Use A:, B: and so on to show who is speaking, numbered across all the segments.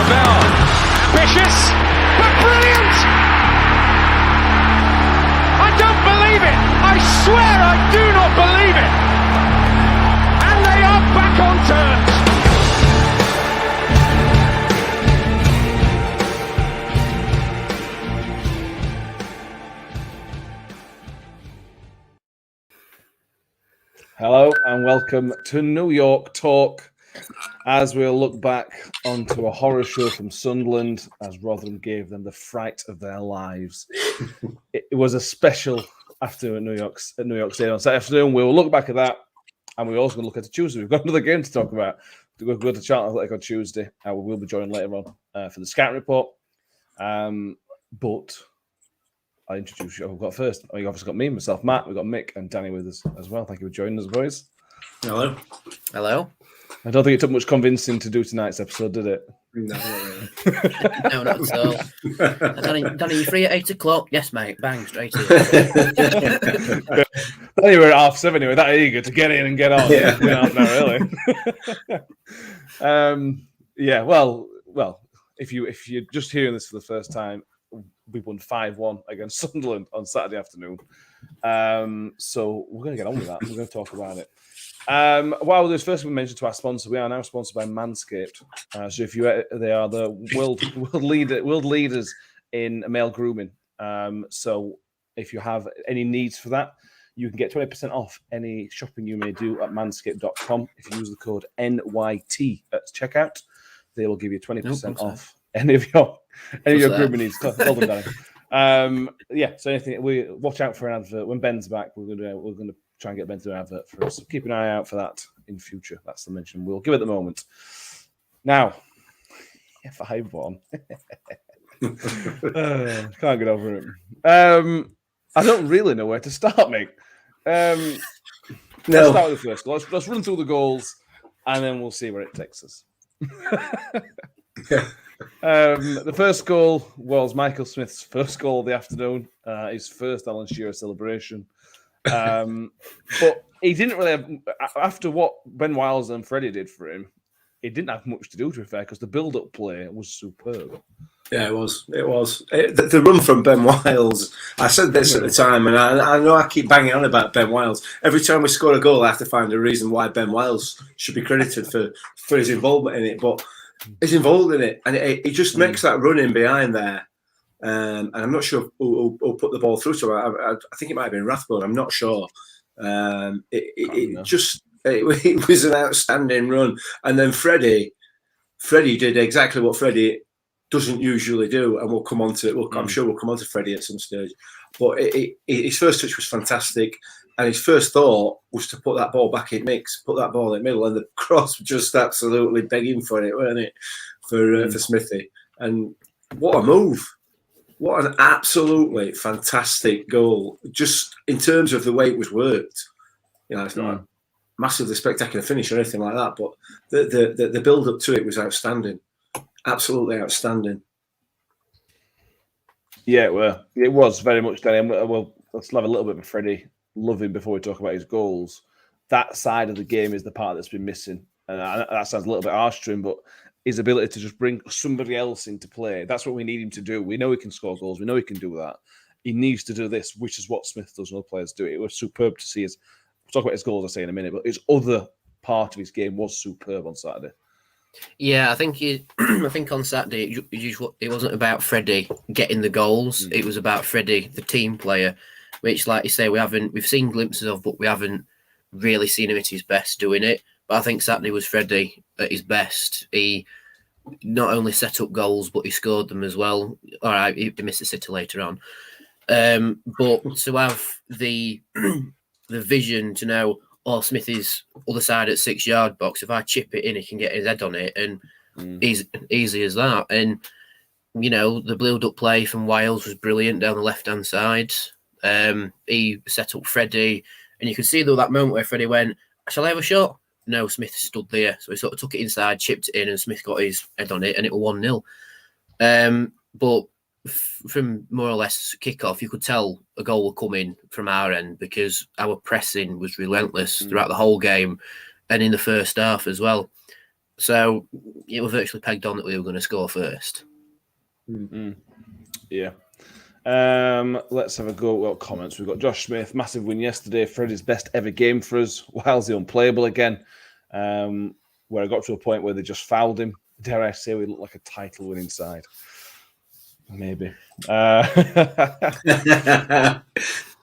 A: Ravel. Ambitious, but brilliant! I don't believe it! I swear I do not believe it! And they are back on terms!
B: Hello and welcome to New York Talk, as we'll look back onto a horror show from Sunderland as Rotherham gave them the fright of their lives. It was a special afternoon at New York State on Saturday afternoon. We'll look back at that, and we're also going to look at the Tuesday. We've got another game to talk about. We'll go to Charlton Athletic on Tuesday. We will be joined later on for the scouting report. But I'll introduce you. We've got first. You've obviously got me, myself, Matt. We've got Mick and Danny with us as well. Thank you for joining us, boys.
C: Hello.
D: Hello.
B: I don't think it took much convincing to do tonight's episode, did it?
C: No, not really.
D: No, not at all. Danny, you free at 8 o'clock? Yes, mate. Bang, straight in.
B: Danny were at 7:30 anyway, that eager to get in and get on.
C: Yeah.
B: No, really. Well, if you're just hearing this for the first time, we won 5-1 against Sunderland on Saturday afternoon. So we're going to get on with that. We're going to talk about it. While there's first we mentioned to our sponsor, we are now sponsored by Manscaped. So if they are the world leaders in male grooming. So if you have any needs for that, you can get 20% off any shopping you may do at manscaped.com. If you use the code NYT at checkout, they will give you 20% off any of your grooming needs. Well done, Danny. So anything, we watch out for an advert when Ben's back. We're gonna try and get Ben to do an advert for us. So keep an eye out for that in future. That's the mention we'll give at the moment. Now, 5-1. Can't get over it. I don't really know where to start, mate. Let's start with the first goal. Let's run through the goals, and then we'll see where it takes us. The first goal was Michael Smith's first goal of the afternoon, his first Alan Shearer celebration. But he didn't really have, after what Ben Wiles and Freddie did for him, he didn't have much to do, to be fair, because the build-up play was superb.
C: Yeah, it was. The run from Ben Wiles, I said this at the time, and I know I keep banging on about Ben Wiles. Every time we score a goal, I have to find a reason why Ben Wiles should be credited for his involvement in it, but he's involved in it, and he just makes that run in behind there. And I'm not sure who put the ball through to him. I think it might have been Rathbone. I'm not sure. It was an outstanding run. And then Freddie did exactly what Freddie doesn't usually do, and we'll come on to. I'm sure we'll come on to Freddie at some stage. But his first touch was fantastic, and his first thought was to put that ball back in mix, put that ball in the middle, and the cross was just absolutely begging for it, wasn't it, for Smithy? And what a move! What an absolutely fantastic goal, just in terms of the way it was worked. It's not a massively spectacular finish or anything like that, but the build-up to it was outstanding. Absolutely outstanding. Yeah,
B: well, it was very much, Danny. Well, let's have a little bit of Freddie loving before we talk about his goals. That side of the game is the part that's been missing. And that sounds a little bit harsh to him, but his ability to just bring somebody else into play. That's what we need him to do. We know he can score goals. We know he can do that. He needs to do this, which is what Smith does and other players do. It was superb to see. We'll talk about his goals, I'll say in a minute, but his other part of his game was superb on Saturday.
D: Yeah, I think on Saturday it wasn't about Freddie getting the goals. It was about Freddie, the team player, which, like you say, we've seen glimpses of, but we haven't really seen him at his best doing it. But I think Saturday was Freddie at his best. He not only set up goals, but he scored them as well. All right, he missed a sitter later on. But to have the vision to know, Smithy's other side at 6-yard box, if I chip it in, he can get his head on it, and easy as that. And, the build-up play from Wiles was brilliant down the left-hand side. He set up Freddie, and you could see, though, that moment where Freddie went, shall I have a shot? No, Smith stood there. So he sort of took it inside, chipped it in, and Smith got his head on it, and it was 1-0. But from more or less kick-off, you could tell a goal would come in from our end because our pressing was relentless throughout the whole game and in the first half as well. So it was virtually pegged on that we were going to score first.
B: Yeah. Let's have a go at comments. We've got Josh Smith, massive win yesterday. Freddie's best ever game for us. Wilesy unplayable again. Where I got to a point where they just fouled him. Dare I say we look like a title winning side? Maybe. Yeah,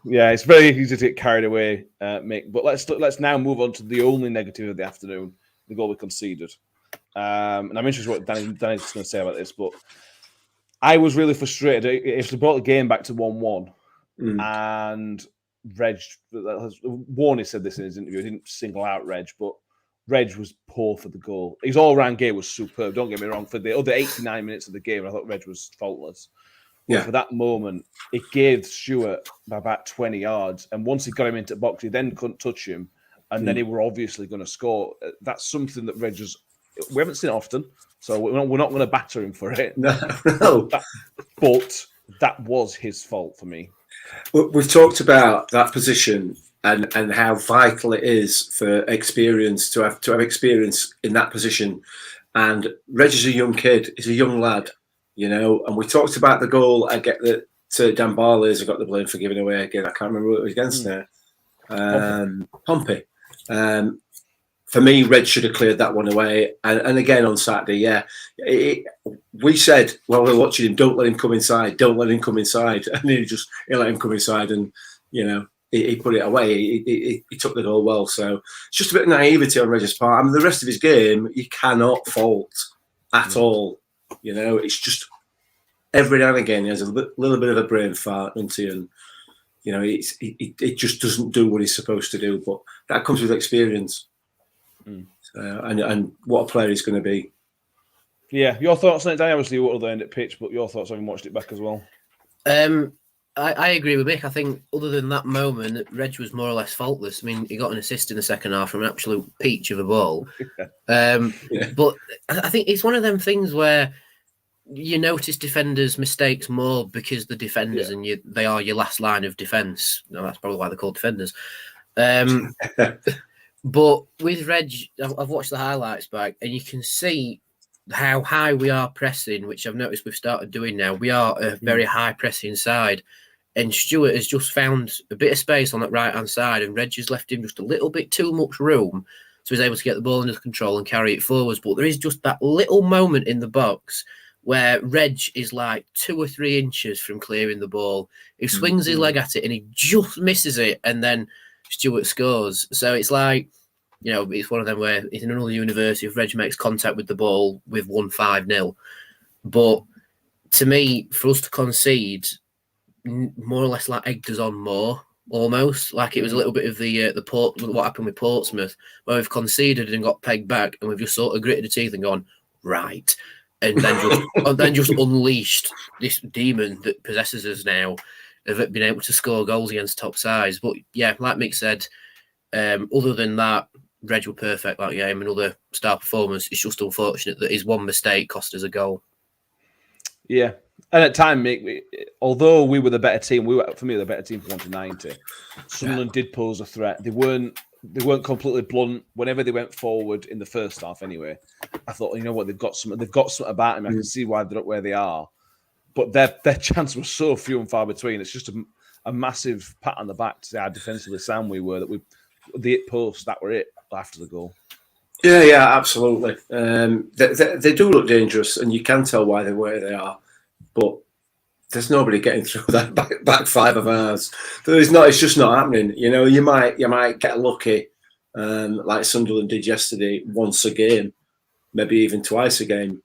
B: it's very easy to get carried away, Mick. But let's now move on to the only negative of the afternoon, the goal we conceded. And I'm interested what Danny's going to say about this, but I was really frustrated. If they brought the game back to 1-1, and Reg, Warney said this in his interview, he didn't single out Reg, but Reg was poor for the goal. His all-round game was superb, don't get me wrong. For the other 89 minutes of the game, I thought Reg was faultless. But for that moment, it gave Stewart about 20 yards, and once he got him into the box, he then couldn't touch him, and then he were obviously going to score. That's something that Reg we haven't seen it often, so we're not going to batter him for it.
C: No.
B: But that was his fault for me.
C: We've talked about that position and how vital it is for experience to have experience in that position. And Reg is a young kid, he's a young lad, and we talked about the goal. I get that Dan Barley's got the blame for giving away again. I can't remember who it was against there. Pompey. For me, Reg should have cleared that one away. And again on Saturday, we said, well, we're watching him, don't let him come inside, don't let him come inside. And he let him come inside and, he put it away. He took the goal well. So it's just a bit of naivety on Reg's part. I mean, the rest of his game, you cannot fault at all. It's just every now and again, he has a little bit of a brain fart, doesn't he? And, it just doesn't do what he's supposed to do. But that comes with experience. And what a player he's going to be. Yeah,
B: your thoughts on it, Danny? Obviously, what other end at pitch, but your thoughts having watched it back as well.
D: I agree with Mick. I think other than that moment, Reg was more or less faultless. I mean, he got an assist in the second half from an absolute peach of a ball. But I think it's one of them things where you notice defenders' mistakes more because the defenders and they are your last line of defence. No, that's probably why they're called defenders. But with Reg, I've watched the highlights back, and you can see how high we are pressing, which I've noticed we've started doing now. We are a very high pressing side, and Stewart has just found a bit of space on that right-hand side, and Reg has left him just a little bit too much room, so he's able to get the ball under control and carry it forwards. But there is just that little moment in the box where Reg is like 2 or 3 inches from clearing the ball. He swings his leg at it, and he just misses it, and then Stewart scores. So it's like, it's one of them where it's in another universe if Reg makes contact with the ball, we've won 5-0. But to me, for us to concede, more or less like egged us on more, almost. Like it was a little bit of what happened with Portsmouth, where we've conceded and got pegged back, and we've just sort of gritted the teeth and gone, right. And then just unleashed this demon that possesses us now of being able to score goals against top sides. But yeah, like Mick said, other than that, Reg were perfect that game. Another star performance. It's just unfortunate that his one mistake cost us a goal.
B: Yeah, and at time, Mick, although we were the better team, for me the better team for 1-90. Sunderland did pose a threat. They weren't completely blunt whenever they went forward in the first half. Anyway, I thought, they've got something about them. I can see why they're up where they are. But their chance was so few and far between. It's just a massive pat on the back to say how defensively sound we were, that the hit post, that were it after the goal.
C: Yeah, absolutely. They do look dangerous, and you can tell why they're where they are. But there's nobody getting through that back five of ours. It's just not happening. You might get lucky, like Sunderland did yesterday, once a game, maybe even twice a game.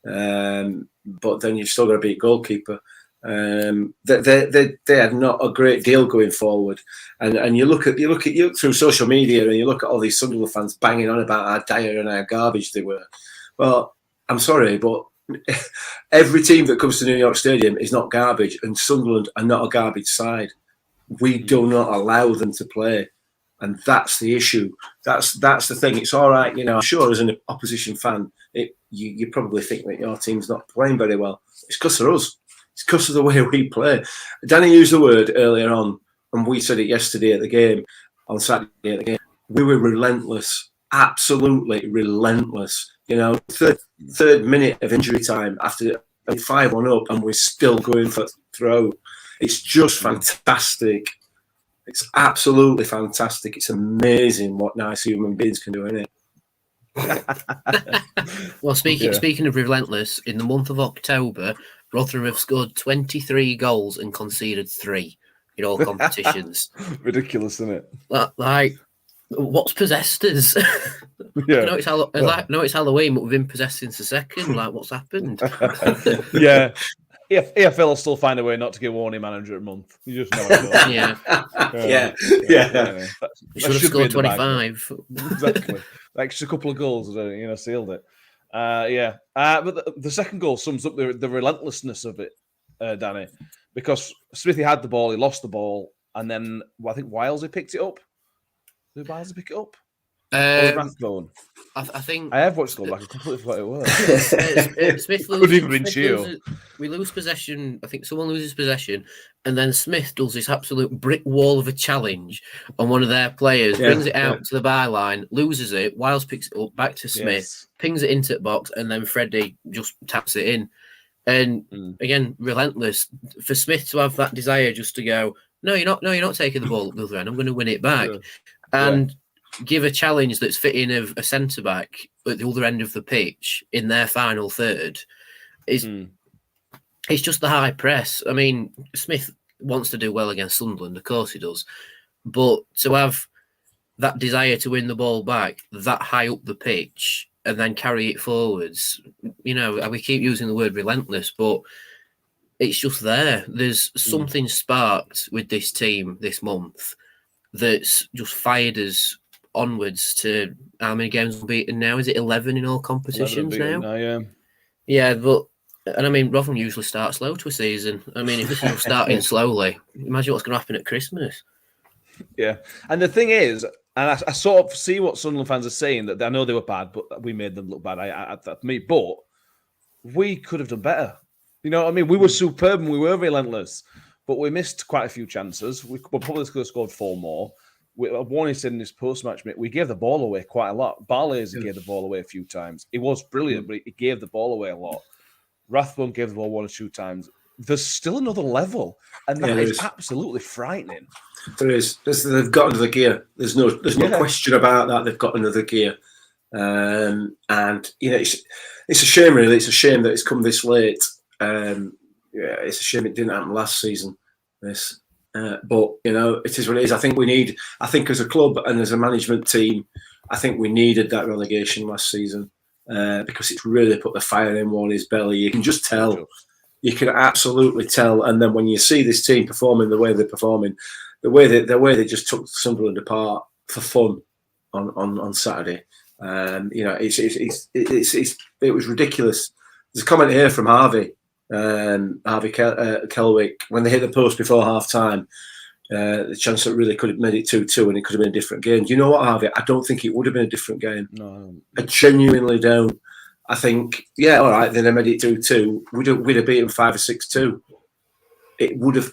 C: But then you've still got to beat goalkeeper. They had not a great deal going forward, and you look through social media and you look at all these Sunderland fans banging on about how dire and how garbage they were. Well, I'm sorry, but every team that comes to New York Stadium is not garbage, and Sunderland are not a garbage side. We do not allow them to play, and that's the issue. That's the thing. It's all right, I'm sure as an opposition fan, you probably think that your team's not playing very well. It's because of us. It's because of the way we play. Danny used the word earlier on, and we said it yesterday at the game, on Saturday at the game. We were relentless absolutely relentless. You know, third minute of injury time after 5-1 up, and we're still going for throw. It's just fantastic. It's absolutely fantastic. It's amazing what nice human beings can do, isn't it?
D: Well, speaking of relentless, in the month of October, Rotherham have scored 23 goals and conceded 3 in all competitions.
B: Ridiculous, isn't it?
D: Like, what's possessed us?
B: Yeah.
D: I know it's Halloween, but we've been possessed since the second. Like, what's happened?
B: Yeah. EFL will still find a way not to give Warney manager a month. You just know it.
C: Yeah.
D: You should have scored 25.
B: Exactly. Like just a couple of goals, sealed it. But the second goal sums up the relentlessness of it, Danny, because Smithy had the ball, he lost the ball, and then I think Wilesy picked it up. Did Wilesy pick it up?
D: I think
B: I have watched the goal back. I completely forgot it was.
D: Smith we lose possession. I think someone loses possession, and then Smith does this absolute brick wall of a challenge on one of their players, brings it out to the byline, loses it. Wiles picks it up back to Smith, pings it into the box, and then Freddie just taps it in. And again, relentless for Smith to have that desire just to go, no, you're not taking the ball up the other end. I'm going to win it back, and give a challenge that's fitting of a centre back at the other end of the pitch in their final third. It's just the high press. I mean, Smith wants to do well against Sunderland, of course he does, but to have that desire to win the ball back that high up the pitch and then carry it forwards, we keep using the word relentless, but it's just there. There's something sparked with this team this month that's just fired us onwards to how many games unbeaten now? Is it 11 in all competitions now? Yeah, but and I mean, Rotherham usually start slow to a season. I mean, if this is starting slowly, imagine what's going to happen at Christmas.
B: Yeah, and the thing is, and I sort of see what Sunderland fans are saying, that I know they were bad, but we made them look bad. But we could have done better. You know what I mean? We were superb and we were relentless, but we missed quite a few chances. We probably could have scored 4 more. Warney said in his post-match, we gave the ball away quite a lot. Barlaser gave the ball away a few times. It was brilliant, but he gave the ball away a lot. Rathbone gave the ball 1 or 2 times. There's still another level, and that is absolutely frightening.
C: There is. They've got another gear. There's no question about that. They've got another gear, and it's a shame, really. It's a shame that it's come this late. It's a shame it didn't happen last season. But it is what it is. I think as a club and as a management team, I think we needed that relegation last season because it's really put the fire in Warney's belly. You can just tell. You can absolutely tell. And then when you see this team performing the way they're performing, the way they just took Sunderland apart for fun on Saturday, it was ridiculous. There's a comment here from Harvey Kelwick, when they hit the post before half time, the chance that really could have made it 2-2 and it could have been a different game. Do you know what, Harvey? I don't think it would have been a different game.
B: No.
C: I genuinely don't. I think, all right, then they made it 2-2. We'd have beaten 5 or 6-2. It would have.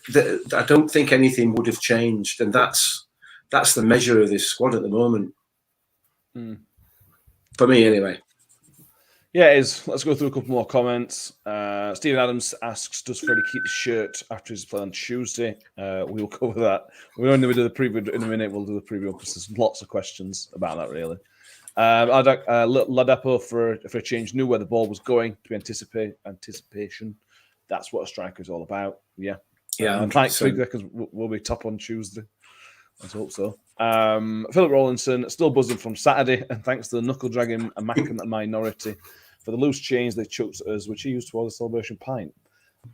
C: I don't think anything would have changed, and that's the measure of this squad at the moment. For me, anyway.
B: Yeah, it is. Let's go through a couple more comments. Stephen Adams asks, does Freddie keep the shirt after his play on Tuesday? We'll cover that. When we do the preview in a minute, we'll do the preview because there's lots of questions about that, really. Ladapo, for a change, knew where the ball was going to anticipation. That's what a striker is all about. Yeah. And Mike because we'll be top on Tuesday. Let's hope so. Philip Rawlinson, still buzzing from Saturday, and thanks to the knuckle dragging and Mackem minority for the loose change they chucked at us, which he used towards the celebration pint.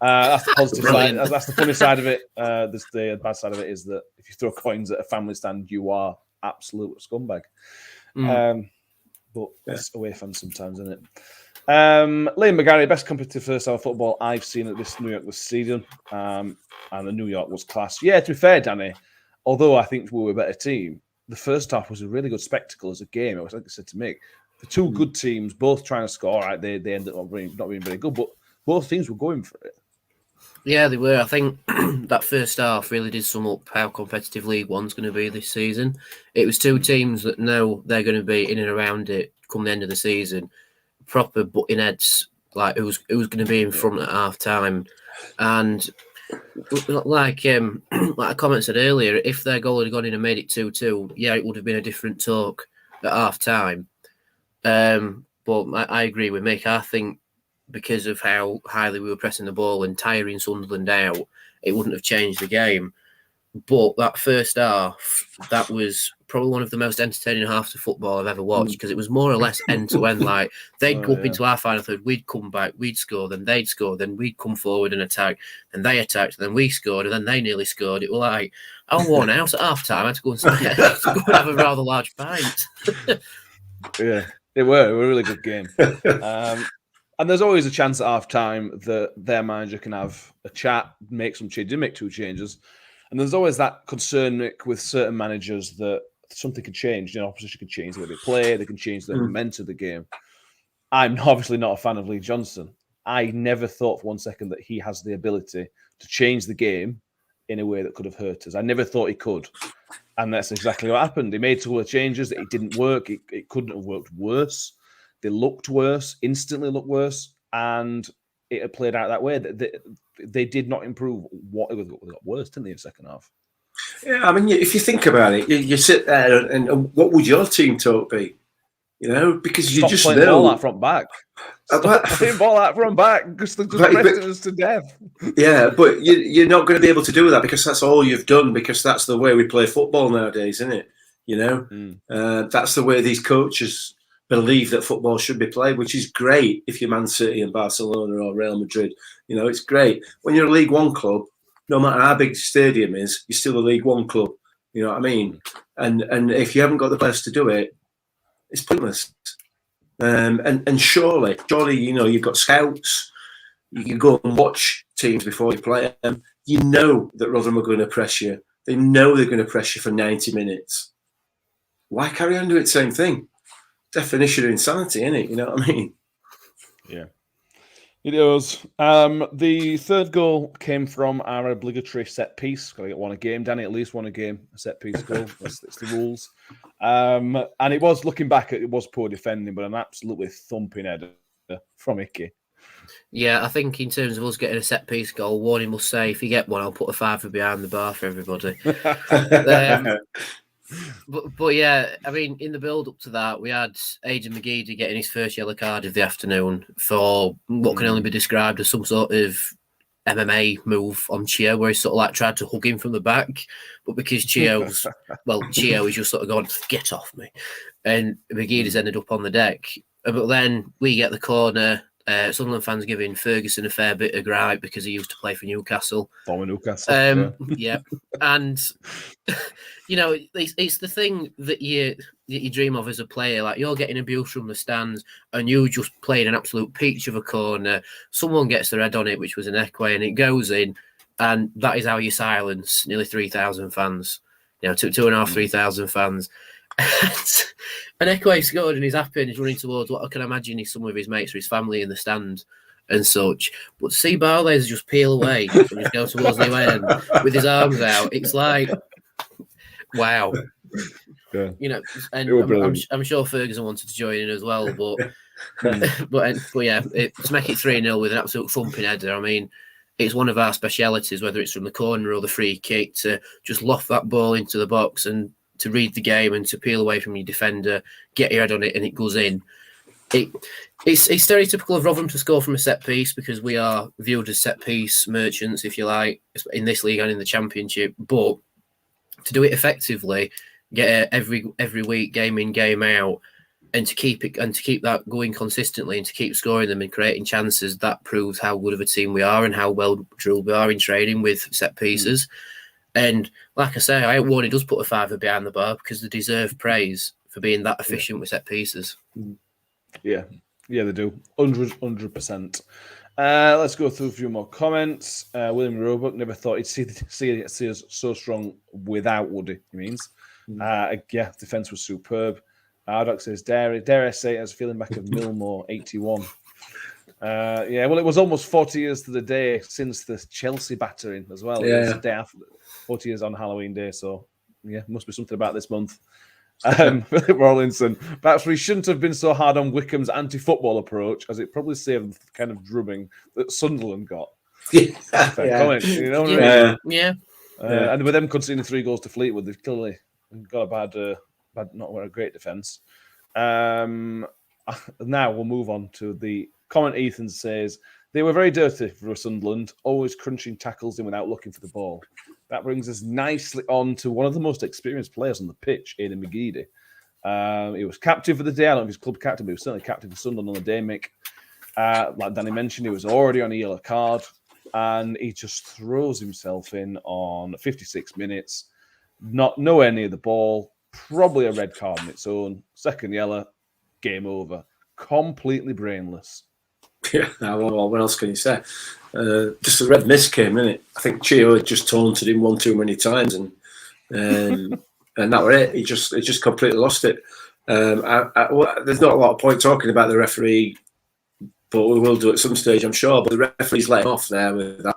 B: That's the positive side. That's the funny side of it. The bad side of it is that if you throw coins at a family stand, you are absolute scumbag. But it's away fans sometimes, isn't it? Liam McGarry, best competitive first hour football I've seen at this New York this season. And the New York was class. Yeah, to be fair, Danny, although I think we were a better team, the first half was a really good spectacle as a game. I was like I said to Mick, the two good teams both trying to score. All right, they ended up not being very good, but both teams were going for it.
D: Yeah, they were. I think that first half really did sum up how competitive League One's going to be this season. It was two teams that know they're going to be in and around it come the end of the season. Proper butting heads, like who's going to be in front at half time. And like like a comment said earlier, if their goal had gone in and made it 2-2, yeah, it would have been a different talk at half time. But I agree with Mick. I think because of how highly we were pressing the ball and tiring Sunderland out, it wouldn't have changed the game. But that first half, that was probably one of the most entertaining halves of football I've ever watched, because it was more or less end to end. Like they'd go up into our final third, we'd come back, we'd score, then they'd score, then we'd come forward and attack, and they attacked, then we scored, and then they nearly scored. It was like I was worn out at half time. I had to go and have a rather large pint.
B: Yeah, it were a really good game. And there's always a chance at half time that their manager can have a chat, make some changes, make 2 changes. And there's always that concern, Nick, with certain managers that something could change. Opposition can change the way they play, they can change the momentum of the game. I'm obviously not a fan of Lee Johnson. I never thought for one second that he has the ability to change the game in a way that could have hurt us. I never thought he could. And that's exactly what happened. He made 2 changes. It didn't work. It couldn't have worked worse. They looked worse, instantly looked worse, and it had played out that way. They did not improve. It got worse, didn't they, in the second half?
C: Yeah, I mean, if you think about it, you sit there and what would your team talk be? Because you just know.
B: Ball out front back. Playing ball out front back because they're just pressing us to death.
C: Yeah, but you're not going to be able to do that because that's all you've done, because that's the way we play football nowadays, isn't it? That's the way these coaches believe that football should be played, which is great if you're Man City and Barcelona or Real Madrid. It's great. When you're a League One club, no matter how big the stadium is, you're still a League One club. You know what I mean? And if you haven't got the players to do it, it's pointless. And surely, you've got scouts. You can go and watch teams before you play them. You know that Rotherham are going to press you. They know they're going to press you for 90 minutes. Why carry on doing the same thing? Definition of insanity, isn't it? You know what I mean?
B: Yeah, it is. The third goal came from our obligatory set piece. Got to get one a game, Danny. At least one a game, a set piece goal. It's the rules. And it was, looking back, it was poor defending, but an absolutely thumping header from Icky.
D: Yeah, I think in terms of us getting a set piece goal, Warning must say, if you get one, I'll put a £5 behind the bar for everybody. But yeah, I mean, in the build up to that, we had Aidan McGeady getting his first yellow card of the afternoon for what can only be described as some sort of MMA move on Chio, where he sort of like tried to hug him from the back, but because Chio is just sort of going, get off me, and McGeady's ended up on the deck. But then we get the corner. Sunderland fans giving Ferguson a fair bit of gripe because he used to play for Newcastle.
B: Former Newcastle.
D: Yeah. And it's the thing that you dream of as a player. Like, you're getting abuse from the stands, and you just playing an absolute peach of a corner. Someone gets their head on it, which was an Ekwe, and it goes in, and that is how you silence nearly 3,000 fans. 2,500, 3,000 fans. And Ekwe scored and he's happy and he's running towards what I can imagine is some of his mates or his family in the stand and such. But to see Barlaser just peel away and just go towards the end with his arms out, it's like, wow.
B: Yeah.
D: And I'm sure Ferguson wanted to join in as well, but yeah, to make it 3-0 with an absolute thumping header, I mean, it's one of our specialities, whether it's from the corner or the free kick, to just loft that ball into the box and to read the game and to peel away from your defender, get your head on it, and it goes in. It's stereotypical of Rotherham to score from a set piece because we are viewed as set piece merchants, if you like, in this league and in the Championship. But to do it effectively, get every week, game in, game out, and to keep that going consistently and to keep scoring them and creating chances, that proves how good of a team we are and how well drilled we are in training with set pieces. And like I say, I hope Warney does put a £5 behind the bar because they deserve praise for being that efficient with set pieces.
B: Yeah, they do. 100%. Let's go through a few more comments. William Roebuck never thought he'd see us so strong without Woody, he means. Yeah, defence was superb. Ardoc says, dare I say, I was feeling back of Millmore 81. Yeah, well, it was almost 40 years to the day since the Chelsea battering as well.
C: Yeah.
B: It was the day after 40 years on Halloween Day, so yeah, must be something about this month. Philip Rawlinson, perhaps we shouldn't have been so hard on Wickham's anti-football approach, as it probably saved the kind of drubbing that Sunderland got. Fair comment, you know what I mean?
D: Yeah.
B: And with them conceding 3 goals to Fleetwood, they've clearly got a not a great defence. Now we'll move on to the comment. Ethan says, they were very dirty for Sunderland, always crunching tackles in without looking for the ball. That brings us nicely on to one of the most experienced players on the pitch, Aidan McGeady. He was captain for the day. I don't know if he's club captain, but he was certainly captain for Sunderland on the day, Mick. Like Danny mentioned, he was already on a yellow card, and he just throws himself in on 56 minutes, not nowhere near the ball, probably a red card on its own, second yellow, game over. Completely brainless.
C: Yeah, well, what else can you say? Just a red mist came in it. I think Chio had just taunted him one too many times, and that was it. He just completely lost it. There's not a lot of point talking about the referee, but we will do at some stage, I'm sure. But the referee's let him off there with that.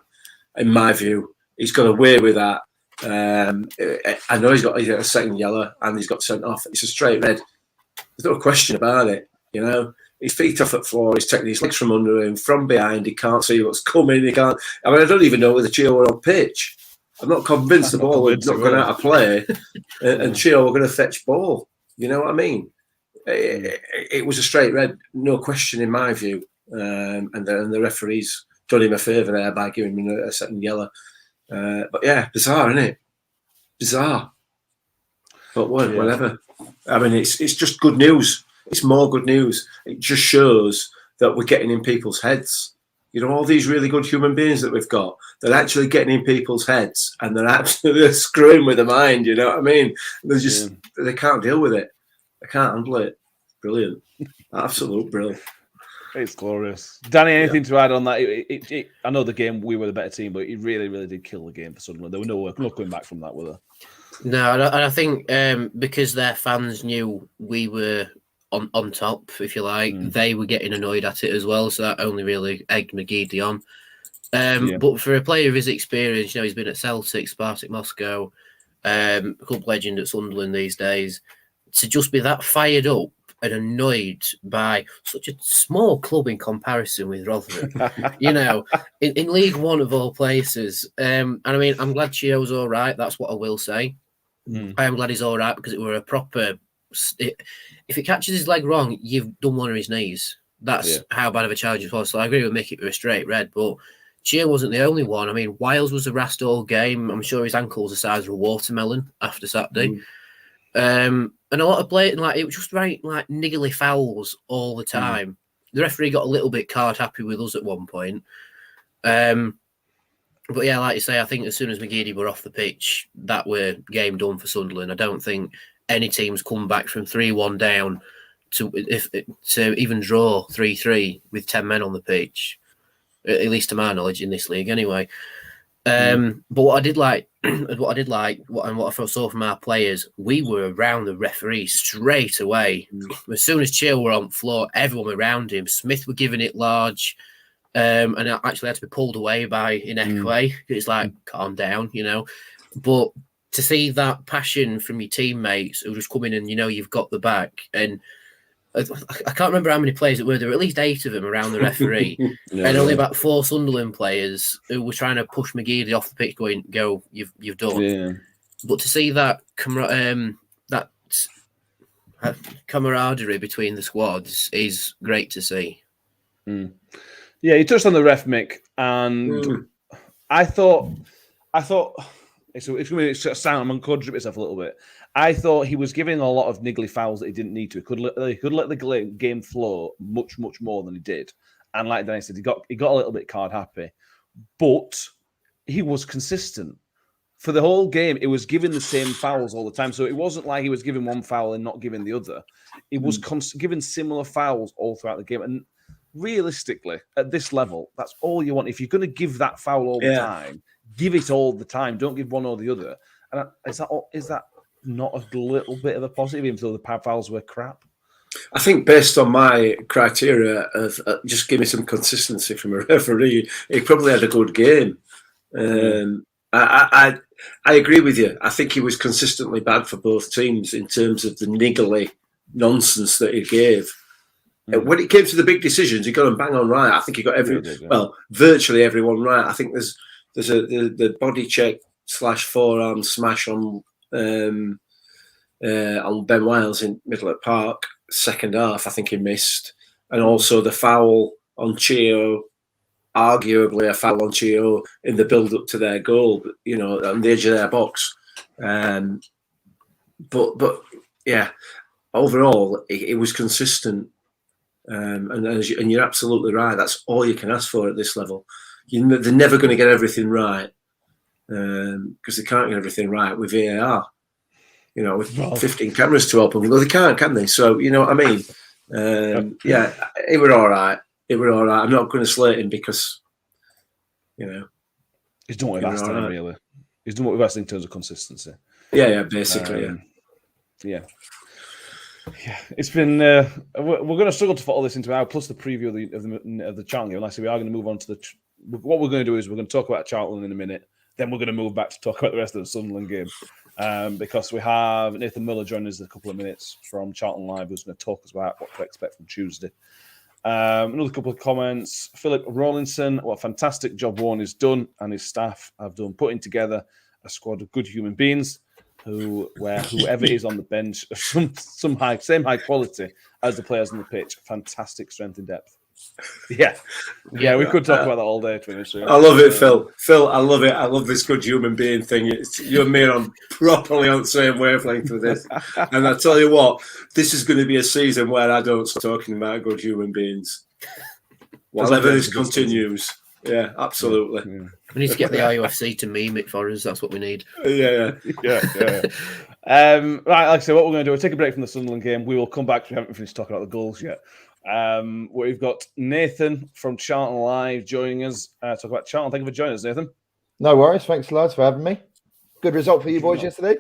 C: In my view, he's got away with that. I know he's got a second yellow, and he's got sent off. It's a straight red. There's no question about it. You know, his feet off at the floor. He's taking his legs from under him, from behind. He can't see what's coming. He can't. I mean, I don't even know whether Chio were on pitch. I'm not convinced the ball was not going out of play, and Chio were going to fetch ball. You know what I mean? It was a straight red, no question in my view. And the referees done him a favour there by giving him a second yellow. But yeah, bizarre, isn't it? Bizarre. But whatever. I mean, it's just good news. It's more good news. It just shows that we're getting in people's heads. You know, all these really good human beings that we've got, they're actually getting in people's heads, and they're screwing with the mind. You know what I mean? They can't deal with it. They can't handle it. Brilliant. Absolute brilliant.
B: It's glorious. Danny, anything to add on that? I know the game, we were the better team, but it really, really did kill the game for Sunderland. There were no coming back from that, were there?
D: No, and I think because their fans knew we were on top, if you like, they were getting annoyed at it as well. So that only really egged McGeady on. But for a player of his experience, you know, he's been at Celtic, Spartak Moscow, club legend at Sunderland these days, to just be that fired up and annoyed by such a small club in comparison with Rotherham, you know, in League One of all places. And I mean, I'm glad Chio's all right. That's what I will say. I am glad he's all right, because it were a proper. If it catches his leg wrong, you've done one of his knees. That's how bad of a challenge it was. So I agree with Mick, it was a straight red, but Chio wasn't the only one. I mean, Wiles was harassed all game. I'm sure his ankle's the size of a watermelon after Saturday. And a lot of players, like, it was just right, like, niggly fouls all the time. The referee got a little bit card happy with us at one point. But yeah, like you say, I think as soon as McGeady were off the pitch, that were game done for Sunderland. I don't think any teams come back from 3-1 down to even draw 3-3 with 10 men on the pitch, at least to my knowledge in this league anyway. But what I did like, and what I saw from our players, we were around the referee straight away. As soon as Chio were on the floor, everyone around him. Smith were giving it large, and I actually had to be pulled away by Inekwe. It's like, calm down, you know. But to see that passion from your teammates who just come in and, you know, you've got the back, and I can't remember how many players it were. There were at least 8 of them around the referee, and only about 4 Sunderland players who were trying to push McGeady off the pitch, going, "Go, you've done." Yeah. But to see that camaraderie between the squads is great to see.
B: Yeah, you touched on the ref, Mick, and I thought it's going to sound, I'm going to contradict myself a little bit. I thought he was giving a lot of niggly fouls that he didn't need to. He could let the game flow much, much more than he did. And like Danny said, he got a little bit card happy, but he was consistent for the whole game. It was giving the same fouls all the time, so it wasn't like he was giving one foul and not giving the other. It was giving similar fouls all throughout the game. And realistically, at this level, that's all you want. If you're going to give that foul all the time, give it all the time. Don't give one or the other. And is that not a little bit of a positive, even though the fouls were crap?
C: I think based on my criteria of just give me some consistency from a referee, he probably had a good game. I agree with you. I think he was consistently bad for both teams in terms of the niggly nonsense that he gave. When it came to the big decisions, he got them bang on right. I think he got virtually everyone right. I think there's the body check / forearm smash on Ben Wiles in middle of Park, second half. I think he missed, and also the foul on Chio. Arguably a foul on Chio in the build-up to their goal, on the edge of their box. But yeah, overall, it was consistent. And you're absolutely right. That's all you can ask for at this level. They're never going to get everything right because they can't get everything right with VAR. With 15 cameras to open, well, they can't, can they? So you know what I mean? Yeah, it were all right. I'm not going to slate him because,
B: he's done what we've asked him, really. He's done what we've asked in terms of consistency.
C: Yeah, basically,
B: yeah. It's been. We're going to struggle to fit all this into our plus the preview of the Charlton game. Like I said, we are going to move on to what we're going to do is we're going to talk about Charlton in a minute. Then we're going to move back to talk about the rest of the Sunderland game because we have Nathan Miller joining us in a couple of minutes from Charlton Live, who's going to talk us about what to expect from Tuesday. Another couple of comments. Philip Rawlinson, what a fantastic job Warren has done and his staff have done putting together a squad of good human beings where whoever is on the bench of same high quality as the players on the pitch. Fantastic strength and depth. Yeah, we could talk about that all day.
C: I love it, Phil. I love it. I love this good human being thing. You and me are properly on the same wavelength with this. And I tell you what, this is going to be a season where I don't stop talking about good human beings. Whatever this continues. Yeah, absolutely.
D: Yeah. We need to get the IUFC to meme it for us. That's what we need.
C: Yeah.
B: Right, like I say, what we're going to do is take a break from the Sunderland game. We will come back. We haven't finished talking about the goals yet. We've got Nathan from Charlton Live joining us. Talk about Charlton. Thank you for joining us, Nathan.
E: No worries. Thanks, lads, for having me. Good result for you boys yesterday.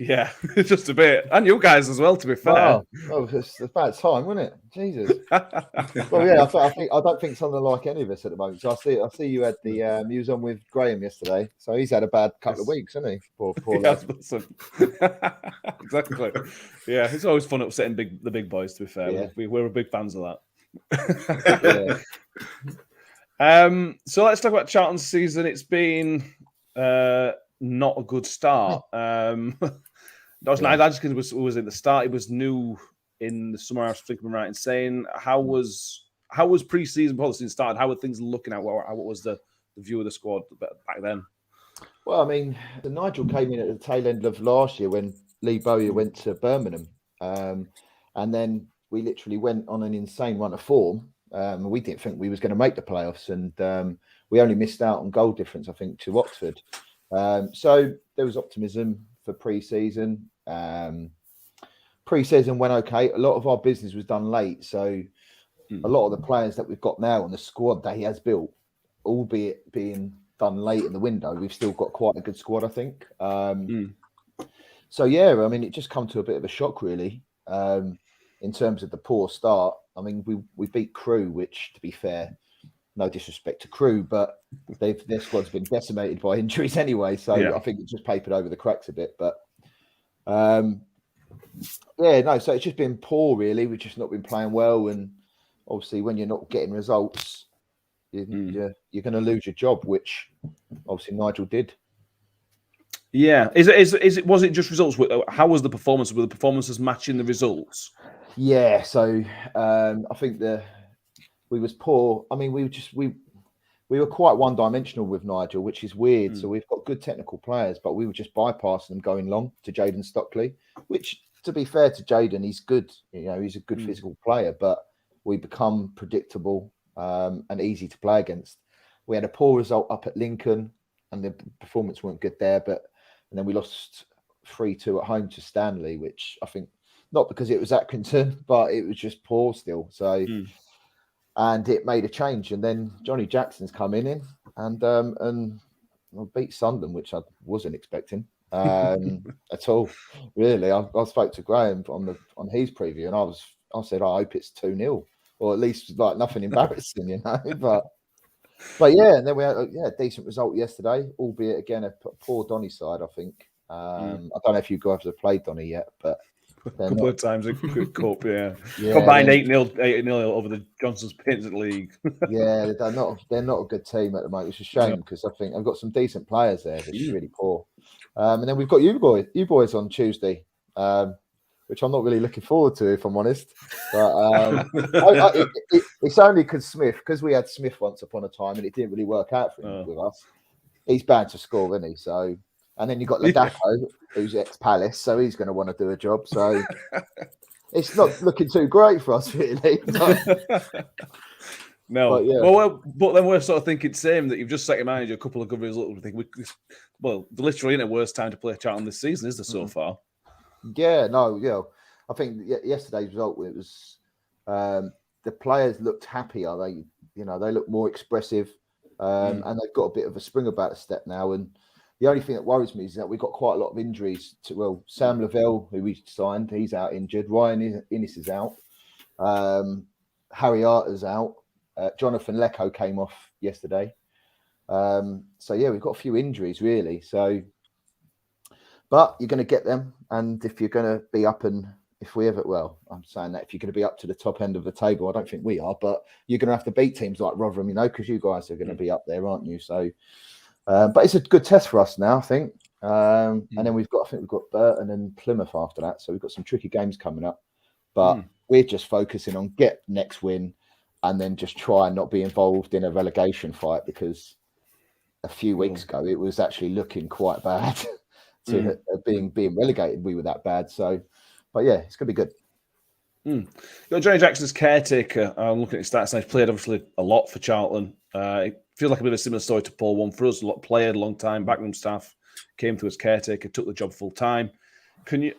B: Yeah, just a bit, and you guys as well. To be fair,
E: it's about time, wasn't it? Jesus. Well, yeah, I don't think something like any of us at the moment. So I see you had the you was on with Graham yesterday, so he's had a bad couple of weeks, hasn't he? Poor lad.
B: Exactly. Yeah, it's always fun upsetting the big boys. To be fair, yeah. We're big fans of that. So let's talk about Charlton's season. It's been not a good start. Just because it was at the start. It was new in the summer. I was thinking right in saying how was pre-season policy started? How were things looking at? What was the view of the squad back then?
E: Well, I mean, Nigel came in at the tail end of last year when Lee Bowyer went to Birmingham, and then we literally went on an insane run of form. We didn't think we was going to make the playoffs, and we only missed out on goal difference, I think, to Oxford. So there was optimism for pre-season. Pre-season went okay. A lot of our business was done late, so a lot of the players that we've got now on the squad that he has built, albeit being done late in the window, we've still got quite a good squad, I think. So yeah, I mean, it just come to a bit of a shock, really, in terms of the poor start. I mean, we beat Crewe, which, to be fair, no disrespect to Crewe, but their squad's been decimated by injuries anyway. So yeah. I think it just papered over the cracks a bit. But so it's just been poor, really. We've just not been playing well, and obviously, when you're not getting results, you're going to lose your job, which obviously Nigel did.
B: Yeah, was it just results? How was the performance? Were the performances matching the results?
E: Yeah, so I think we was poor. I mean, we were quite one-dimensional with Nigel, which is weird. So we've got good technical players, but we were just bypassing them going long to Jayden Stockley, which, to be fair to Jayden, he's good. He's a good physical player, but we become predictable and easy to play against. We had a poor result up at Lincoln, and the performance weren't good there. And then we lost 3-2 at home to Stanley, which I think not because it was Atkinson, but it was just poor still. So. And it made a change, and then Johnny Jackson's come in and beat Sunderland, which I wasn't expecting at all. Really, I spoke to Graham on his preview, and I was I said, I hope it's 2-0, or at least like nothing embarrassing, you know. But yeah, and then we had a decent result yesterday, albeit again a poor Donny side, I think. I don't know if you guys have played Donny yet, but
B: a couple of times a cup, yeah.
E: Yeah,
B: Combined 8-0 over the Johnson's Pins League.
E: Yeah, they're not a good team at the moment. It's a shame because I think I've got some decent players there. They're just really poor. And then we've got you boys on Tuesday, which I'm not really looking forward to, if I'm honest. But it's only because we had Smith once upon a time and it didn't really work out for him with us. He's bound to score, isn't he? So, and then you've got Ladapo, who's ex-Palace, so he's going to want to do a job. So it's not looking too great for us, really.
B: No, but, yeah. But then we're sort of thinking same that you've just set your manager a couple of good results. We think literally in the worst time to play Charlton this season, is there so far?
E: Yeah, no. I think yesterday's result it was the players looked happier. They look more expressive, and they've got a bit of a spring about a step now. And the only thing that worries me is that we've got quite a lot of injuries. Sam Lavelle, who we signed, he's out injured. Ryan Innes is out. Harry Arter's out. Jonathan Lecco came off yesterday. So yeah, we've got a few injuries really. So, but you're going to get them, and if you're going to be up and if you're going to be up to the top end of the table, I don't think we are, but you're going to have to beat teams like Rotherham, because you guys are going to be up there, aren't you? So, but it's a good test for us now, I think. And then we've got Burton and Plymouth after that, so we've got some tricky games coming up. But we're just focusing on get next win, and then just try and not be involved in a relegation fight, because a few weeks ago it was actually looking quite bad to being relegated. We were that bad. So, but yeah, it's going to be good.
B: Johnny Jackson's caretaker. I'm looking at his stats. He's played obviously a lot for Charlton. It feels like a bit of a similar story to Paul One for us. Played a long time, backroom staff, came to as caretaker, took the job full time. Can you?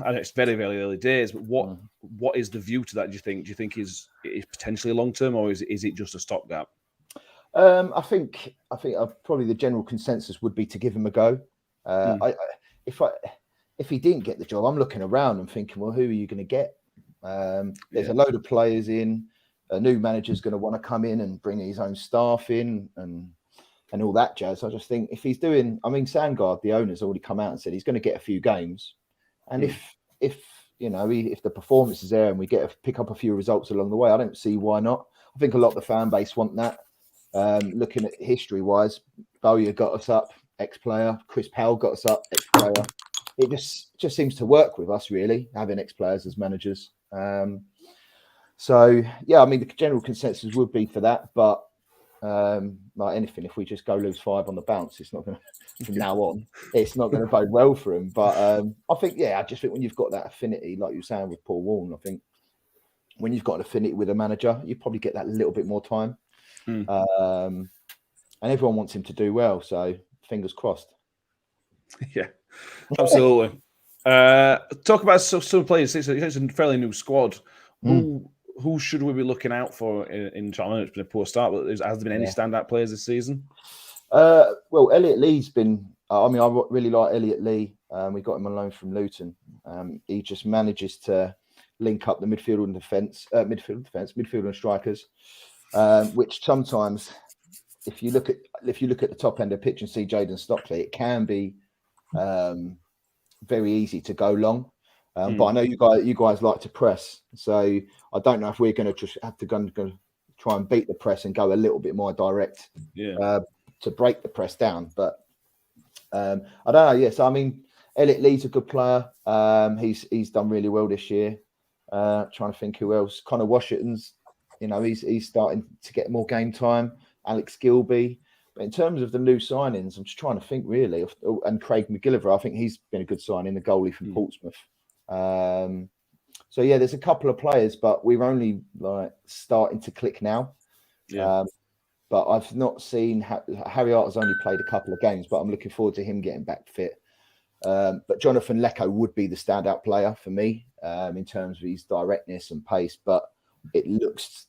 B: I know it's very, very early days, but what is the view to that? Do you think? Do you think is potentially long term, or is it just a stopgap?
E: I think probably the general consensus would be to give him a go. If he didn't get the job, I'm looking around and thinking, well, who are you going to get? There's a load of players in. A new manager's going to want to come in and bring his own staff in and all that jazz. I just think if he's doing, Sandgaard, the owner's already come out and said he's going to get a few games, and if the performance is there and we pick up a few results along the way, I don't see why not. I think a lot of the fan base want that. Looking at history-wise, Bowyer got us up, ex-player. Chris Powell got us up, ex-player. It just seems to work with us, really, having ex-players as managers. So, yeah, the general consensus would be for that. But like anything, if we just go lose 5 on the bounce, it's not going to, from now on, it's not going to bode well for him. But I just think when you've got that affinity, like you were saying with Paul Warren, I think when you've got an affinity with a manager, you probably get that little bit more time. And everyone wants him to do well, so fingers crossed.
B: Yeah, absolutely. Talk about some players. It's a fairly new squad. Who should we be looking out for in Charlton? It's been a poor start, but has there been any standout players this season?
E: Well, Elliot Lee's been. I really like Elliot Lee. We got him on loan from Luton. He just manages to link up the midfield and midfield and strikers. Which sometimes, if you look at the top end of the pitch and see Jayden Stockley, it can be very easy to go long. But I know you guys like to press, so I don't know if we're going to just have to go try and beat the press and go a little bit more direct to break the press down. But I don't know. Yes, Elliot Lee's a good player. He's done really well this year. Trying to think who else. Connor Washington's. He's starting to get more game time. Alex Gilby. But in terms of the new signings, I'm just trying to think really. And Craig McGillivray, I think he's been a good signing, the goalie from Portsmouth. So yeah, there's a couple of players, but we're only starting to click now. But I've not seen Harry Arter's only played a couple of games, but I'm looking forward to him getting back fit. But Jonathan Lecco would be the standout player for me in terms of his directness and pace. But it looks,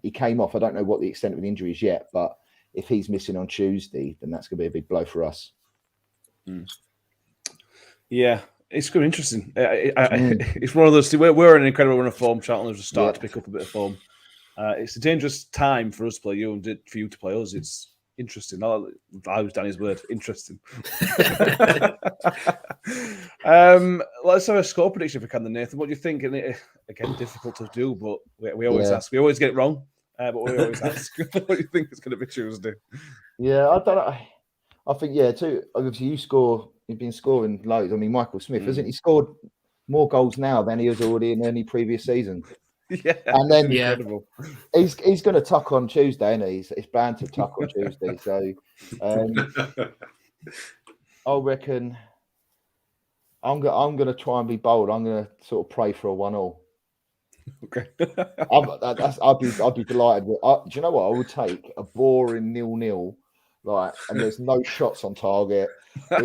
E: he came off. I don't know what the extent of the injury is yet, but if he's missing on Tuesday, then that's going to be a big blow for us.
B: Yeah, It's going to be interesting. It's one of those. We're in an incredible run of form. Charlton has just started to pick up a bit of form. It's a dangerous time for us to play you and for you to play us. It's interesting. I was Danny's word. Interesting. Let's have a score prediction if we can, then, Nathan. What do you think? And again, difficult to do, but we always ask. We always get it wrong, but we always ask. What do you think it's going to be Tuesday?
E: Yeah, I don't know. I think too. Obviously, you've been scoring loads. I mean, Michael Smith, hasn't he scored more goals now than he has already in any previous season?
B: Yeah,
E: and then
B: incredible.
E: He's going to tuck on Tuesday, and he's bound to tuck on Tuesday. So I reckon I'm going to try and be bold. I'm going to sort of pray for a 1-1.
B: Okay.
E: I'd be delighted. Do you know what? I would take a boring 0-0. Right, and there's no shots on target. I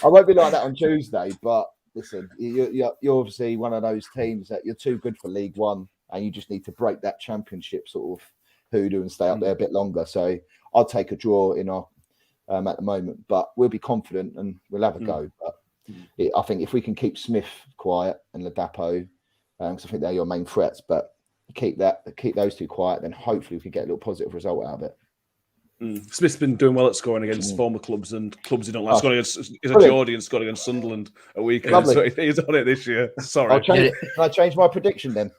E: won't be like that on Tuesday, but listen, you're obviously one of those teams that you're too good for League One, and you just need to break that Championship sort of hoodoo and stay up there a bit longer. So I'll take a draw in our at the moment, but we'll be confident and we'll have a go. But I think if we can keep Smith quiet and Ladapo, because I think they're your main threats, but keep those two quiet, then hopefully we can get a little positive result out of it.
B: Smith's been doing well at scoring against former clubs and clubs he don't like. He's a Geordie and scored against Sunderland a week ago, so he's on it this year. Sorry.
E: Can I change my prediction then?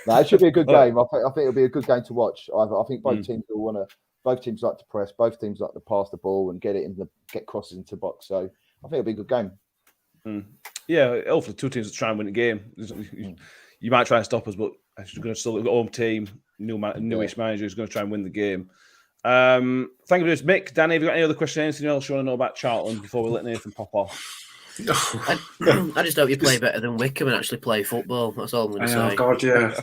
E: No, it should be a good game. I think it'll be a good game to watch. I think both teams will want to. Both teams like to press. Both teams like to pass the ball and get crosses into the box. So I think it'll be a good game.
B: Yeah, hopefully two teams will try and win the game. You might try and stop us, but you're going to still have a home team, newish manager who's going to try and win the game. Thank you for this, Mick. Danny, have you got any other questions? Anything else you want to know about Charlton before we let Nathan pop off?
D: I just hope you play better than Wickham and actually play football. That's all I'm going to say.
C: Oh God, yeah.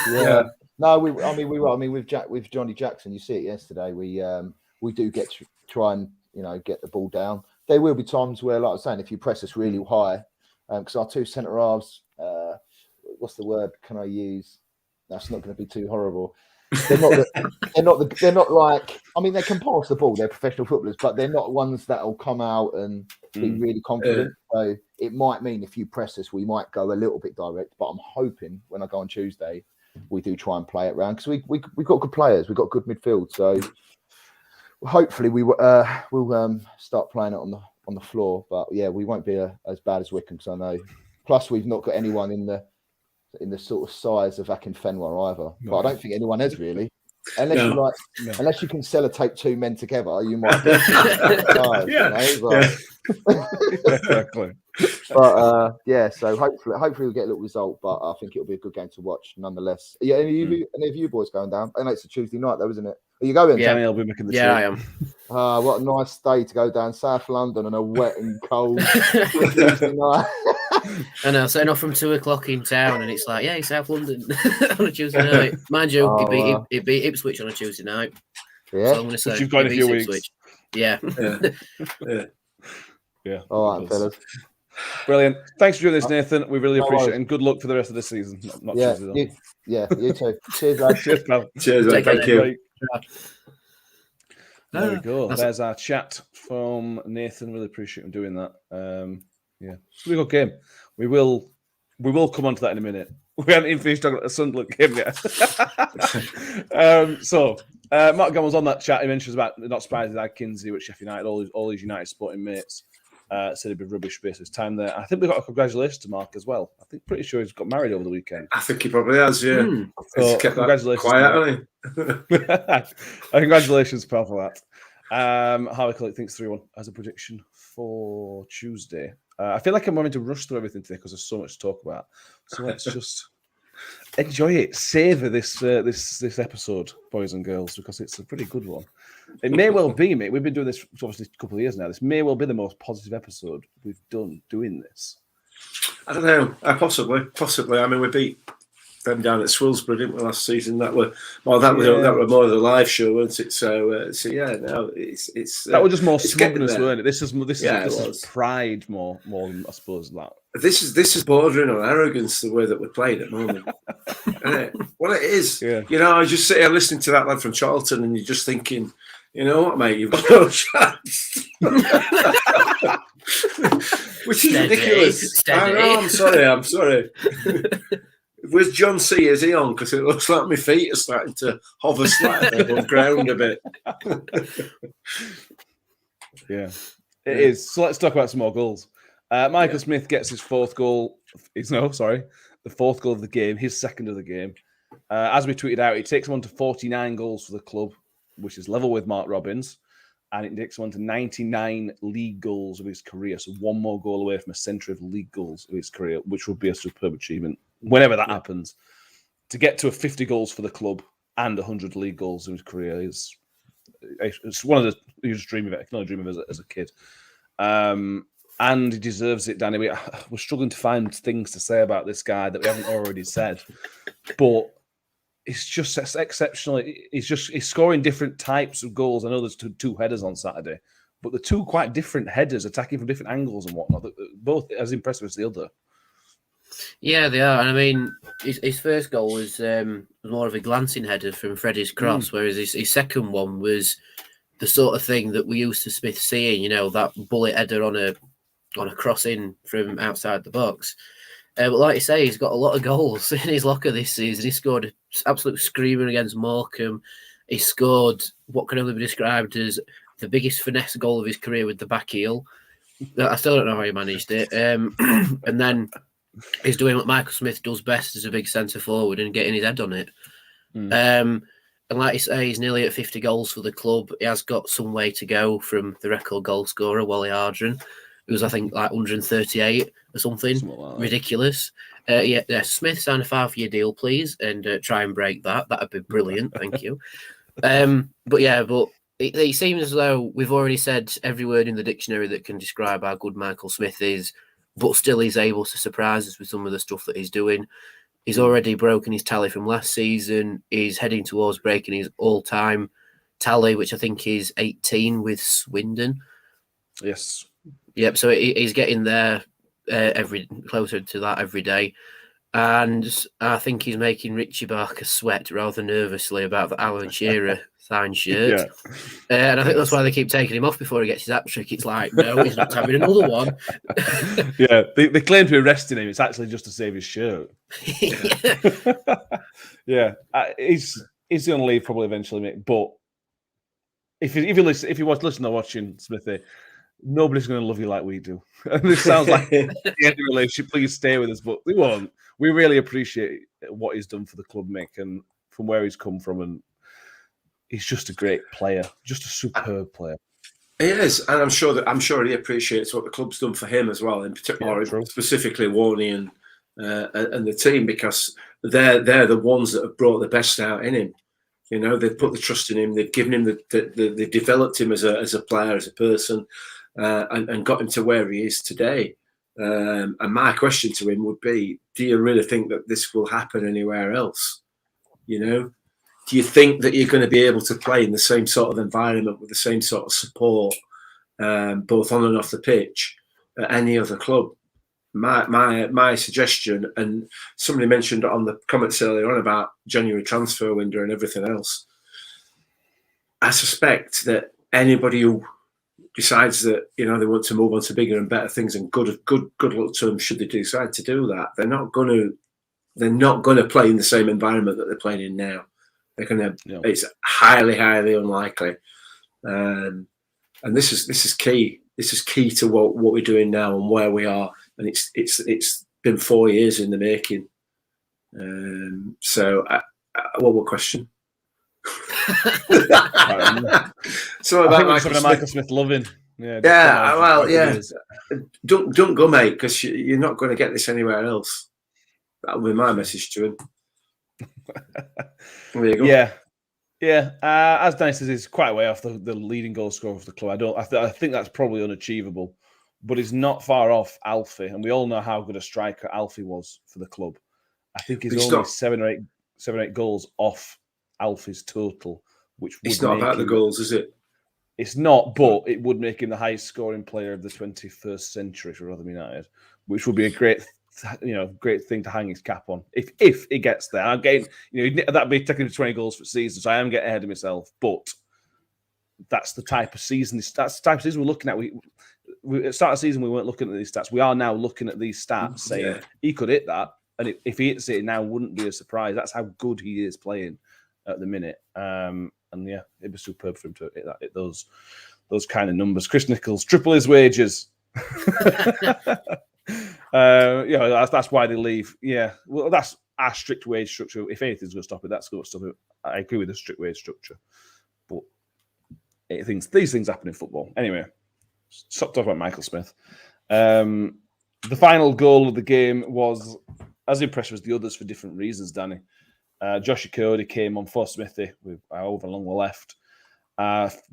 E: Yeah. No, we were. I mean, with Johnny Jackson, you see it yesterday. We do get to try and get the ball down. There will be times where, like I was saying, if you press us really high, because our two centre halves, what's the word can I use? That's not going to be too horrible. They're not like. I mean, they can pass the ball. They're professional footballers, but they're not ones that will come out and be really confident. So it might mean if you press us, we might go a little bit direct. But I'm hoping when I go on Tuesday, we do try and play it around because we got good players. We've got good midfield. So hopefully we'll start playing it on the floor. But yeah, we won't be as bad as Wickham because I know. Plus, we've not got anyone in the sort of size of Akinfenwa either. No. But I don't think anyone has really. Unless you can sellotape two men together, you might be
B: exactly.
E: But so hopefully we'll get a little result, but I think it'll be a good game to watch nonetheless. Yeah, any of you boys going down? I know it's a Tuesday night though, isn't it? Are you going?
B: Yeah, I'll be making the trip.
D: I am.
E: What a nice day to go down South London on a wet and cold Tuesday night.
D: I know, setting off from 2:00 in town, and it's like, yeah, South London on a Tuesday night. Mind you, it beat Ipswich on a Tuesday night.
E: Yeah,
D: so I'm going to say
B: you've got in a few weeks.
D: Ipswich. Yeah.
E: Yeah. All right, fellas.
B: Brilliant. Thanks for doing this, Nathan. We really appreciate it, and good luck for the rest of the season. Not Tuesday,
E: you too. Cheers, lad.
B: Cheers, pal.
C: Cheers, mate. Thank you.
B: There we go. There's our chat from Nathan. Really appreciate him doing that. Yeah, it's a really good game. We will come on to that in a minute. We haven't even finished talking about the Sunderland game yet. Mark Gamble was on that chat. He mentions about not surprised that Kinsey with Sheffield United, all his United sporting mates said he'd be rubbish based his time there. I think we got a congratulations to Mark as well. I think pretty sure he's got married over the weekend.
C: I think he probably has, yeah.
B: So congratulations.
C: Quiet, hasn't
B: he? Congratulations, pal, for that. Harvey Collect thinks 3-1 as a prediction for Tuesday. I feel like I'm wanting to rush through everything today because there's so much to talk about. So let's just enjoy it, savor this episode, boys and girls, because it's a pretty good one. It may well be, mate. We've been doing this for obviously a couple of years now. This may well be the most positive episode we've done doing this.
C: I don't know. Possibly. I mean, we beat them down at Swilsborough, didn't we, last season? That were more of the live show, wasn't it? So it's
B: that was just more smugness, weren't it? This is pride more than I suppose that.
C: This is bordering on arrogance the way that we're playing at the moment. Well, it is. Yeah. I just sit here listening to that lad from Charlton, and you're just thinking, You know what, mate? You've got no chance. Which is ridiculous. I know, I'm sorry. Where's John C? Is he on? Because it looks like my feet are starting to hover slightly above ground a bit.
B: Yeah, it is. So let's talk about some more goals. Michael Smith gets his fourth goal. The fourth goal of the game, his second of the game. As we tweeted out, it takes him on to 49 goals for the club, which is level with Mark Robbins, and it takes him on to 99 league goals of his career. So one more goal away from a century of league goals of his career, which would be a superb achievement whenever that happens. To get to a 50 goals for the club and 100 league goals in his career it's one of the you just dream of it. I can only dream of it as a kid. And he deserves it, Danny. We're struggling to find things to say about this guy that we haven't already said, but it's just exceptional. He's scoring different types of goals. I know there's two headers on Saturday, but the two quite different headers, attacking from different angles and whatnot. Both as impressive as the other.
D: Yeah, they are. And I mean, his first goal was more of a glancing header from Freddie's cross, whereas his second one was the sort of thing that we used to Smith seeing. You know, that bullet header on a crossing from outside the box. But like you say, he's got a lot of goals in his locker this season. He scored an absolute screamer against Morecambe. He scored what can only be described as the biggest finesse goal of his career with the back heel. I still don't know how he managed it. And then he's doing what Michael Smith does best as a big centre forward and getting his head on it. And like you say, he's nearly at 50 goals for the club. He has got some way to go from the record goal scorer, Wally Ardron. It was, I think, like 138 or something like ridiculous. Smith, sign a 5-year deal, please, and try and break that. That'd be brilliant. Thank you. But it seems as though we've already said every word in the dictionary that can describe how good Michael Smith is, but still he's able to surprise us with some of the stuff that he's doing. He's already broken his tally from last season. He's heading towards breaking his all-time tally, which I think is 18 with Swindon.
B: Yes.
D: Yep, so he's getting there closer to that every day. And I think he's making Richie Barker sweat rather nervously about the Alan Shearer signed shirt. And I think that's why they keep taking him off before he gets his hat-trick. It's like, no, he's not having another one.
B: They claim to be arresting him. It's actually just to save his shirt. He's going to leave probably eventually, mate. But if you listen or watching Smithy, nobody's going to love you like we do. And this sounds like the end of the relationship. Please stay with us, but we won't. We really appreciate what he's done for the club, Mick, and from where he's come from. And he's just a great player, just a superb player.
C: He is, and I'm sure he appreciates what the club's done for him as well, in particular, specifically Warney and the team, because they're the ones that have brought the best out in him. You know, they've put the trust in him. They've given him they developed him as a player, as a person, and got him to where he is today. And my question to him would be: do you really think that this will happen anywhere else? You know, do you think that you're going to be able to play in the same sort of environment with the same sort of support, both on and off the pitch, at any other club? My suggestion, and somebody mentioned on the comments earlier on about January transfer window and everything else. I suspect that anybody who decides that they want to move on to bigger and better things, and good luck to them should they decide to do that. They're not going to play in the same environment that they're playing in now. They're going to. It's highly unlikely, and this is key. This is key to what we're doing now and where we are. And it's been 4 years in the making. So, what was the question? So about
B: Michael Smith loving.
C: Don't go, mate, because you're not going to get this anywhere else. That'll be my message to him. There you go.
B: Yeah. As Danny says, he's quite a way off the leading goal scorer for the club. I think that's probably unachievable. But he's not far off Alfie, and we all know how good a striker Alfie was for the club. I think he's only 7 or 8 goals off Alfie's total, which would
C: it's not about the goals, is it?
B: It's not, but it would make him the highest scoring player of the 21st century for Rotherham United, which would be a great thing to hang his cap on if he gets there. Again, that'd be taking 20 goals for the season, so I am getting ahead of myself, but that's the type of season. That's the type of season we're looking at. We at the start of the season we weren't looking at these stats. We are now looking at these stats, saying he could hit that, and if he hits it now, wouldn't be a surprise. That's how good he is playing at the minute. And yeah, it'd be superb for him to hit those kind of numbers. Chris Nichols, triple his wages. That's why they leave. Yeah, well, that's our strict wage structure. If anything's going to stop it, that's going to stop it. I agree with the strict wage structure, but these things happen in football. Anyway, stop talking about Michael Smith. The final goal of the game was as impressive as the others for different reasons, Danny. Josh Cody came on for Smithy with over along the left.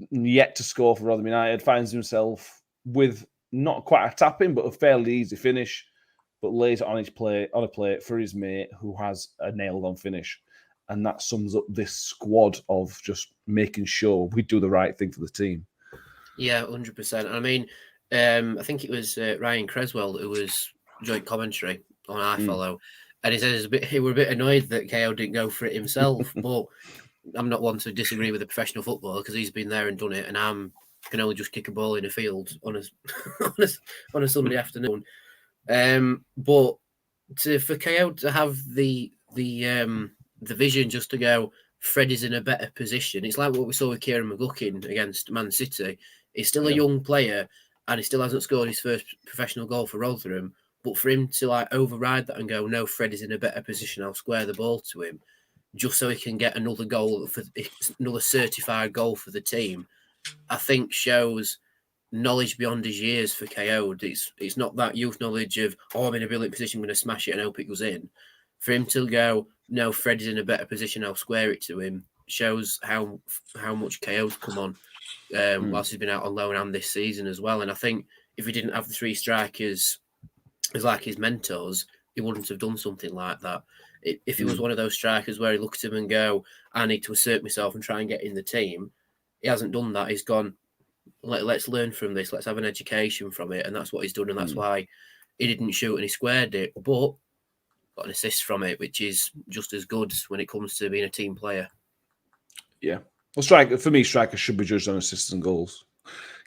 B: Yet to score for Rotherham United, finds himself with not quite a tap in, but a fairly easy finish, but lays it on a plate for his mate who has a nailed on finish. And that sums up this squad of just making sure we do the right thing for the team. Yeah,
D: 100%. I mean, I think it was Ryan Creswell who was joint commentary on iFollow, and he says he were a bit annoyed that KO didn't go for it himself, but I'm not one to disagree with a professional footballer because he's been there and done it, and I can only just kick a ball in a field on a Sunday afternoon. But for KO to have the vision just to go, Fred is in a better position. It's like what we saw with Kieran McGuckin against Man City. He's still a young player and he still hasn't scored his first professional goal for Rotherham. But for him to like override that and go, no, Fred is in a better position, I'll square the ball to him, just so he can get another goal, another certified goal for the team, I think shows knowledge beyond his years for KO. It's not that youth knowledge of, I'm in a brilliant position, I'm going to smash it and hope it goes in. For him to go, no, Fred is in a better position, I'll square it to him, shows how much KO's come on whilst he's been out on loan and this season as well. And I think if he didn't have the three strikers as like his mentors, he wouldn't have done something like that. If he was one of those strikers where he looks at him and go, I need to assert myself and try and get in the team, he hasn't done that. He's gone, let's learn from this, let's have an education from it. And that's what he's done. And that's why he didn't shoot and he squared it, but got an assist from it, which is just as good when it comes to being a team player.
B: Yeah. Well, for me, strikers should be judged on assists and goals.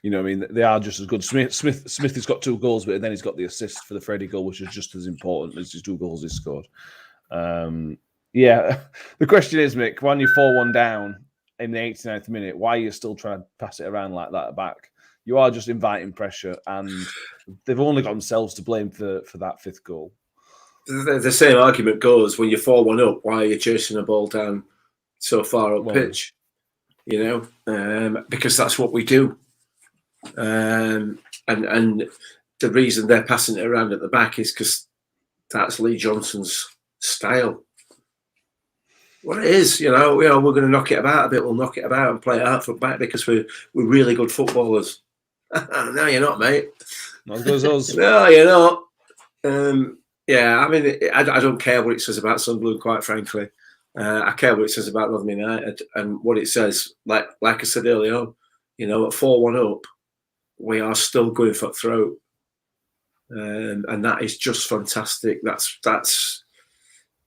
B: You know what I mean? They are just as good. Smith has got 2 goals, but then he's got the assist for the Freddie goal, which is just as important as his 2 goals he scored. The question is, Mick, when you're 4-1 down in the 89th minute, why are you still trying to pass it around like that back? You are just inviting pressure, and they've only got themselves to blame for that 5th goal.
C: The same argument goes when you're 4-1 up, why are you chasing the ball down so far up pitch? You know, because that's what we do. And the reason they're passing it around at the back is because that's Lee Johnson's style. What it is, you know, we're going to knock it about a bit. We'll knock it about and play it out from back because we're really good footballers. No, you're not, mate.
B: Not as good as us.
C: No, you're not. I mean, I don't care what it says about Sunderland, quite frankly. I care what it says about Rotherham United and what it says. Like I said earlier on, you know, at 4-1 up, we are still going for throat, and that is just fantastic. That's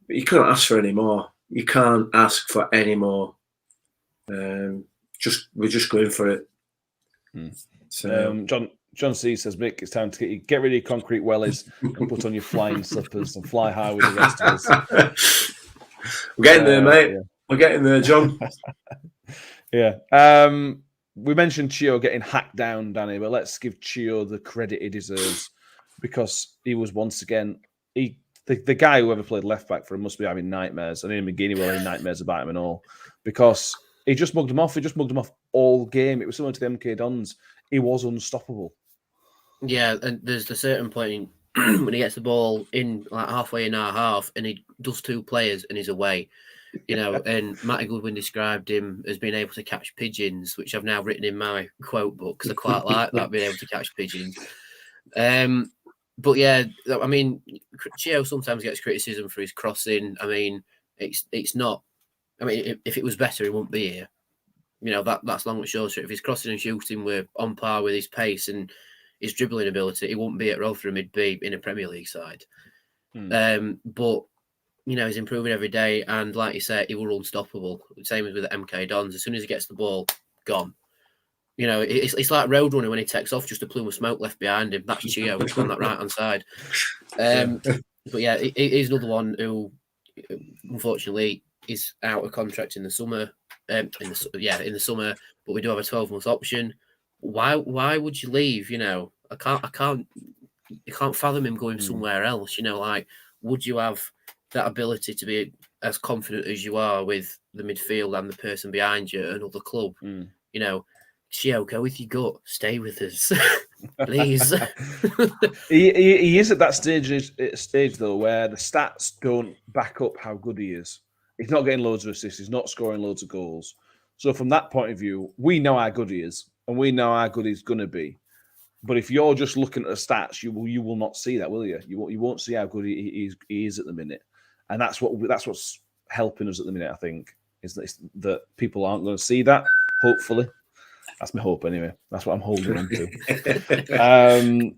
C: you can't ask for any more. You can't ask for any more. We're just going for it. So
B: John C says, Mick, it's time to get rid of your concrete wellies and put on your flying slippers and fly high with the rest of us.
C: We're getting there, mate.
B: Yeah.
C: We're getting there, John.
B: Yeah. We mentioned Chio getting hacked down, Danny, but let's give Chio the credit he deserves because he was once again the guy who ever played left back for him must be having nightmares. And Ian McGeaney were having nightmares about him and all because he just mugged him off. He just mugged him off all game. It was similar to the MK Dons. He was unstoppable. Yeah, and there's a certain point when he gets the ball in like halfway in our half and he does 2 players and he's away. You know, and Matty Goodwin described him as being able to catch pigeons, which I've now written in my quote book because I quite like that, being able to catch pigeons. But yeah, I mean, Chio sometimes gets criticism for his crossing. I mean, it's not. I mean, if it was better, he wouldn't be here. You know, that's long and short. If his crossing and shooting were on par with his pace and his dribbling ability, he wouldn't be at Rotherham. He'd be in a Premier League side. But you know, he's improving every day, and like you said, he was unstoppable. Same as with the MK Dons. As soon as he gets the ball, gone.
D: You know, it's like Roadrunner when he takes off, just a plume of smoke left behind him. That's Chio on that right hand side. But yeah, he's another one who, unfortunately, is out of contract in the summer. In the summer. But we do have a 12-month option. Why would you leave? You know, I can't fathom him going somewhere else. You know, like, would you have that ability to be as confident as you are with the midfield and the person behind you at another club? You know, Chio, go with your gut. Stay with us, please.
B: he is at that stage though where the stats don't back up how good he is. He's not getting loads of assists. He's not scoring loads of goals. So from that point of view, we know how good he is, and we know how good he's going to be. But if you're just looking at the stats, you will not see that, will you? You won't see how good he is at the minute, and that's what's helping us at the minute. I think is that people aren't going to see that. Hopefully. That's my hope, anyway. That's what I'm holding on to. I'm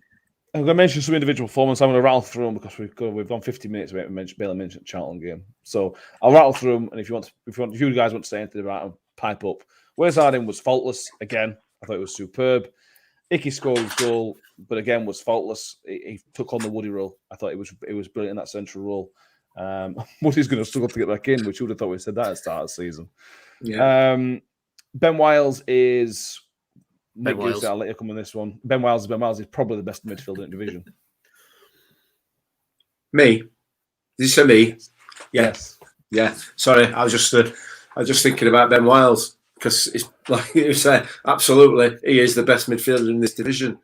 B: going to mention some individual performance. I'm going to rattle through them because we've gone 50 minutes. We haven't barely mentioned the Charlton game, so I'll rattle through them. And if you guys want to say anything about them, pipe up. Wes Harding was faultless again. I thought it was superb. Icky scored his goal, but again was faultless. He took on the Woody role. I thought it was brilliant in that central role. Woody's going to struggle to get back in, which you would have thought we said that at the start of the season.
C: Yeah.
B: Ben Wiles is.
D: Ben Wiles.
B: I'll let you come on this one. Ben Wiles is probably the best midfielder in the division.
C: Me? Did you say me?
B: Yes.
C: Yeah. Sorry, I was just thinking about Ben Wiles because it's like you say, absolutely, he is the best midfielder in this division,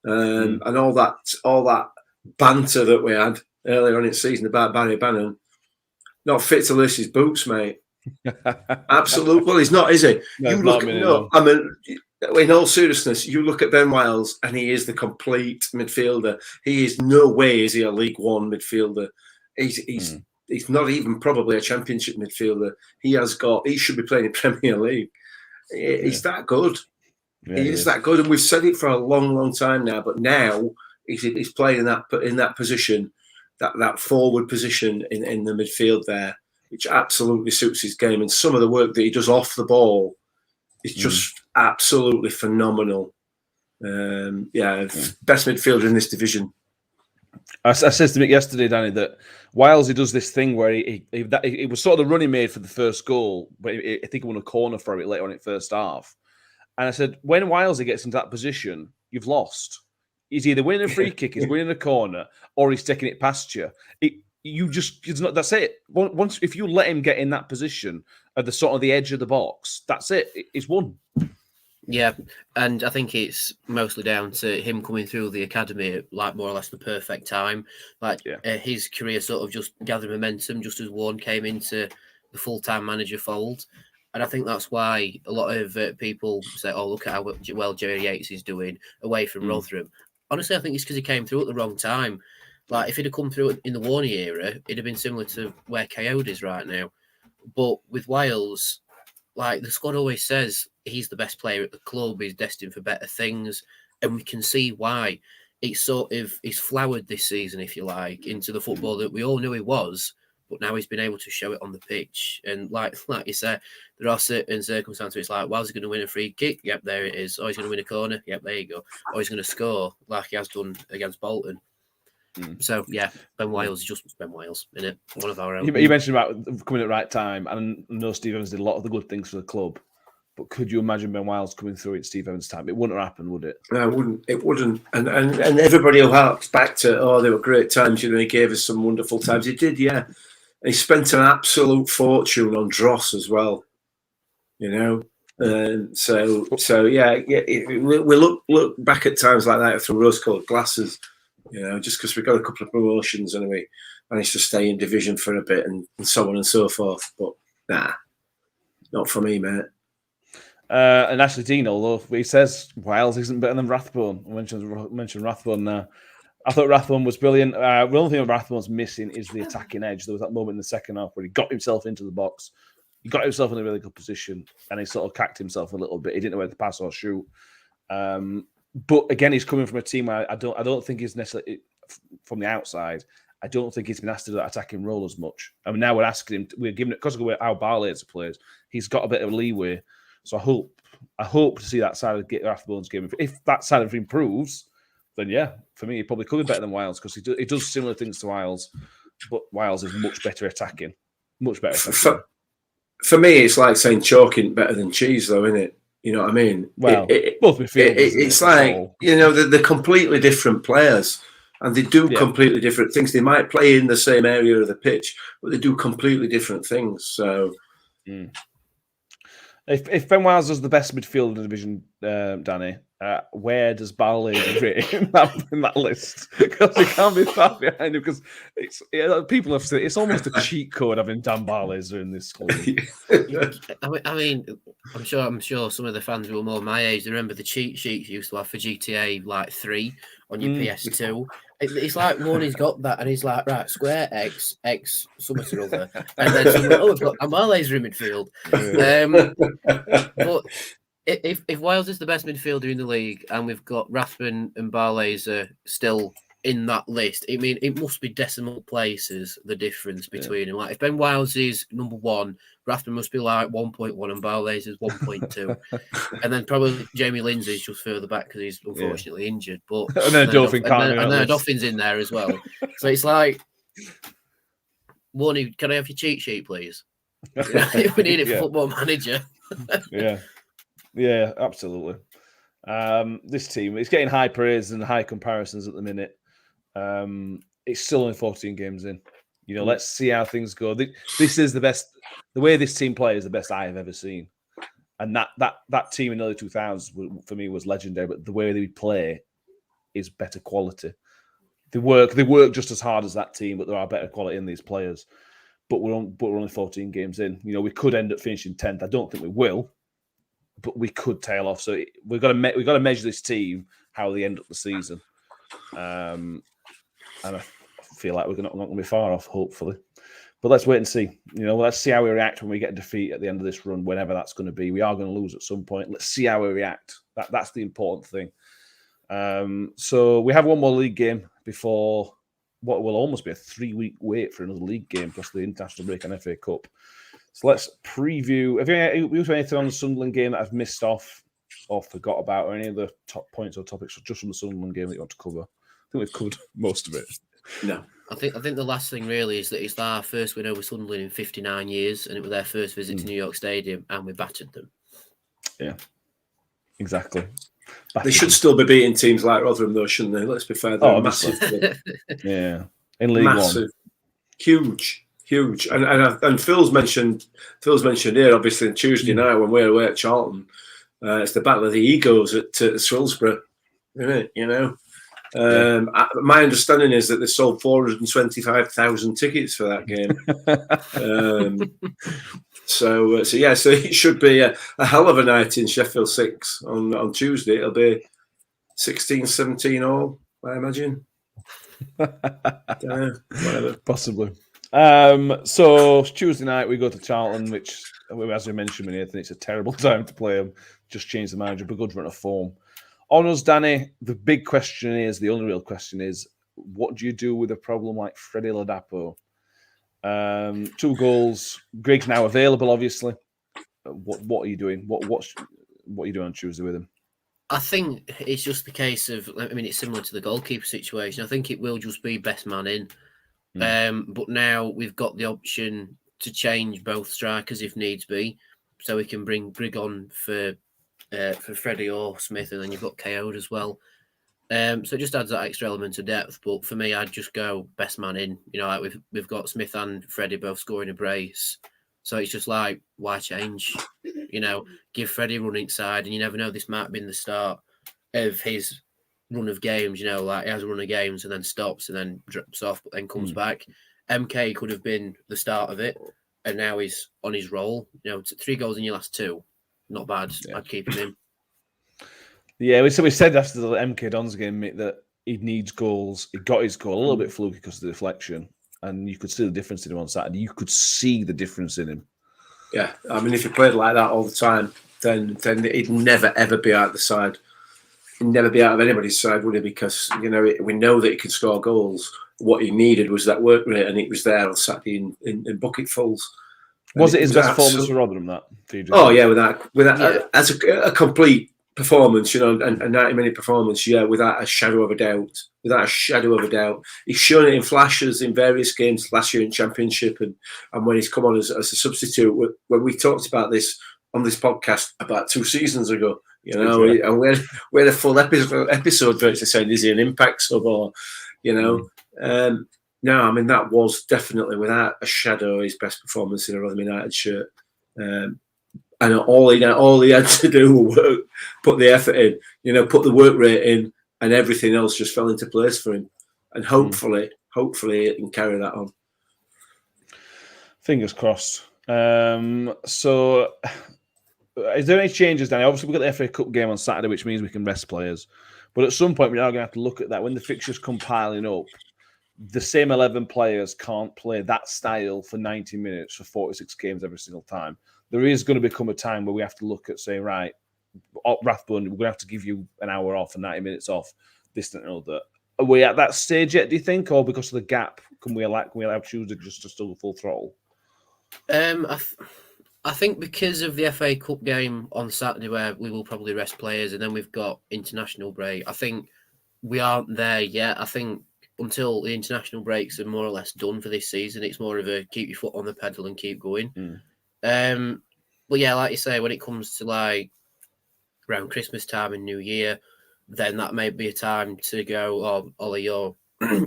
C: and all that banter that we had earlier on in the season about Barry Bannon, not fit to lace his boots, mate. Absolutely. Well, he's not, is he?
B: No,
C: I mean, in all seriousness, you look at Ben Wiles and he is the complete midfielder. He is no way is he a League One midfielder. He's not even probably a Championship midfielder. He should be playing in Premier League. He's that good.
B: Yeah,
C: he is that good, and we've said it for a long, long time now. But now he's playing in that position, that forward position in the midfield there, which absolutely suits his game. And some of the work that he does off the ball is just absolutely phenomenal. Best midfielder in this division.
B: I said to Mick yesterday, Danny, that Wiles, he does this thing where he was sort of the run he made for the first goal, but I think he won a corner for it later on in first half. And I said, when Wiles gets into that position, you've lost. He's either winning a free kick, he's winning a corner, or he's taking it past you. That's it. Once if you let him get in that position at the sort of the edge of the box, that's it. It's won.
D: Yeah, and I think it's mostly down to him coming through the academy at like more or less the perfect time. Like his career sort of just gathered momentum just as Warren came into the full-time manager fold. And I think that's why a lot of people say, oh, look at how well Jerry Yates is doing away from Rotherham. Honestly, I think it's because he came through at the wrong time. Like, if he'd have come through in the Warney era, it'd have been similar to where Coyote is right now. But with Wiles, like, the squad always says he's the best player at the club, he's destined for better things, and we can see why. He's flowered this season, if you like, into the football that we all knew he was, but now he's been able to show it on the pitch. And like you said, there are certain circumstances. It's like, well, is he going to win a free kick? Yep, there it is. Oh, he's going to win a corner? Yep, there you go. Or he's going to score like he has done against Bolton. So, yeah, Ben Wiles is just Ben Wiles, isn't it? One of our own.
B: You mentioned about coming at the right time, and I know Steve Evans did a lot of the good things for the club, but could you imagine Ben Wiles coming through at Steve Evans' time? It wouldn't have happened, would it?
C: No, it wouldn't. And everybody will hark back to, oh, they were great times, he gave us some wonderful times. He did, yeah. And he spent an absolute fortune on Dross as well, So yeah, we look back at times like that through rose-coloured glasses, just because we got a couple of promotions and we managed to stay in division for a bit and so on and so forth. But nah, not for me, mate.
B: And Ashley Dean, although he says Wiles isn't better than Rathbone. I mentioned Rathbone there. I thought Rathbone was brilliant. The only thing Rathbone's missing is the attacking edge. There was that moment in the second half where he got himself into the box. He got himself in a really good position and he sort of cacked himself a little bit. He didn't know where to pass or shoot. But again, he's coming from a team where I don't think he's necessarily from the outside. I don't think he's been asked to do that attacking role as much. I mean, now we're asking him, we're giving it because of how Barlaser plays. He's got a bit of leeway. So I hope to see that side of Rathbone's game. If that side of it improves, then yeah, for me, he probably could be better than Wiles because he does similar things to Wiles, but Wiles is much better attacking. Much better attacking.
C: For me, it's like saying chalk ain't better than cheese, though, isn't it? You know what I mean?
B: Well, both midfielders.
C: It's like, you know, they're completely different players and they do completely different things. They might play in the same area of the pitch, but they do completely different things. So,
B: if Ben Wiles is the best midfielder in the division, Danny, where does Barley fit in that list? Because he can't be far behind him. Because people have said it's almost a cheat code having Dan Barlaser in this squad.
D: I mean, I'm sure some of the fans who are more my age remember the cheat sheets you used to have for GTA like 3 on your PS2. It's like Warney's got that, and he's like, right, square X something or other, and then we've got a Barlaser in midfield. But if Wales is the best midfielder in the league, and we've got Rathbone and Barlaser still in that list, I mean, it must be decimal places, the difference between them. Like, if Ben Wiles is number 1, Rathbone must be like 1.1 and Barlaser is 1.2. And then probably Jamie Lindsay's just further back because he's unfortunately injured. But
B: and then
D: Dolphin's in there as well. So it's like, Warney, can I have your cheat sheet, please? We need it for Football Manager.
B: Yeah, absolutely. This team, it's getting high praise and high comparisons at the minute. It's still only 14 games in. You know, let's see how things go. This is the best. The way this team plays is the best I have ever seen. And that team in the early 2000s for me was legendary. But the way they play is better quality. They work just as hard as that team, but there are better quality in these players. But we're only 14 games in. You know, we could end up finishing 10th. I don't think we will, but we could tail off. So we've got to measure this team how they end up the season. And I feel like we're not going to be far off, hopefully. But let's wait and see. You know, let's see how we react when we get a defeat at the end of this run, whenever that's going to be. We are going to lose at some point. Let's see how we react. That's the important thing. So we have one more league game before what will almost be a 3-week wait for another league game plus the international break and FA Cup. So let's preview. Have you anything on the Sunderland game that I've missed off or forgot about, or any of the top points or topics just from the Sunderland game that you want to cover? I think we've covered most of it.
C: No.
D: I think the last thing really is that it's our first win over Sunderland in 59 years, and it was their first visit to New York Stadium, and we battered them. Yeah,
B: exactly.
C: They should still be beating teams like Rotherham, though, shouldn't they? Let's be fair. They're massive.
B: Yeah, in League One,
C: huge. And Phil's mentioned here, obviously, on Tuesday night when we're away at Charlton. It's the battle of the egos at Shrewsbury, isn't it? You know. My understanding is that they sold 425,000 tickets for that game. So it should be a hell of a night in Sheffield 6 on Tuesday. It'll be 16-17 all, I imagine. Whatever.
B: Possibly. So Tuesday night we go to Charlton, which, as we mentioned, Nathan, it's a terrible time to play them. Just change the manager, but good run of form. On us, Danny, the only real question is, what do you do with a problem like Freddie Ladapo? 2 goals. Grig's now available, obviously. What are you doing? What are you doing on Tuesday with him?
D: I think it's just the case of, I mean, it's similar to the goalkeeper situation. I think it will just be best man in. But now we've got the option to change both strikers if needs be. So we can bring Grig on for Freddie or Smith, and then you've got KO'd as well. So it just adds that extra element of depth. But for me, I'd just go best man in. You know, like we've got Smith and Freddie both scoring a brace. So it's just like, why change? You know, give Freddie a run inside, and you never know, this might have been the start of his run of games. You know, like he has a run of games and then stops and then drops off, but then comes back. MK could have been the start of it, and now he's on his roll. You know, 3 goals in your last 2. Not bad. Yeah. I'd keep him in.
B: Yeah, we said after the MK Dons game, mate, that he needs goals. He got his goal a little bit fluky because of the deflection, and you could see the difference in him on Saturday. You could see the difference in him.
C: Yeah, I mean, if he played like that all the time, then he'd never ever be out of the side. He'd never be out of anybody's side, would he? Because we know that he can score goals. What he needed was that work rate, and it was there on Saturday in bucketfuls.
B: Was it his best
C: absolute-
B: performance for Rotherham, that? Fiji?
C: Oh yeah, without
D: Yeah.
C: as a complete performance, a 90-minute performance, without a shadow of a doubt. Without a shadow of a doubt, he's shown it in flashes in various games last year in Championship, and when he's come on as a substitute. When we talked about this on this podcast about 2 seasons ago, and we had a full episode virtually saying, is he an impact sub or, no, I mean that was definitely without a shadow his best performance in a Rotherham United shirt. And all he had to do was put the effort in, put the work rate in, and everything else just fell into place for him. And hopefully it can carry that on.
B: Fingers crossed. So, is there any changes, Danny? Obviously, we've got the FA Cup game on Saturday, which means we can rest players. But at some point, we're now going to have to look at that. When the fixtures come piling up, the same 11 players can't play that style for 90 minutes for 46 games every single time. There is going to become a time where we have to look at saying, right, Rathbone, we're going to have to give you an hour off and 90 minutes off, this and that. Are we at that stage yet, do you think? Or because of the gap, can we allow Tuesday just to still full throttle?
D: I think because of the FA Cup game on Saturday, where we will probably rest players, and then we've got international break, I think we aren't there yet. I think until the international breaks are more or less done for this season, it's more of a keep your foot on the pedal and keep going. But yeah, like you say, when it comes to like around Christmas time and New Year, then that may be a time to go, oh, Ollie,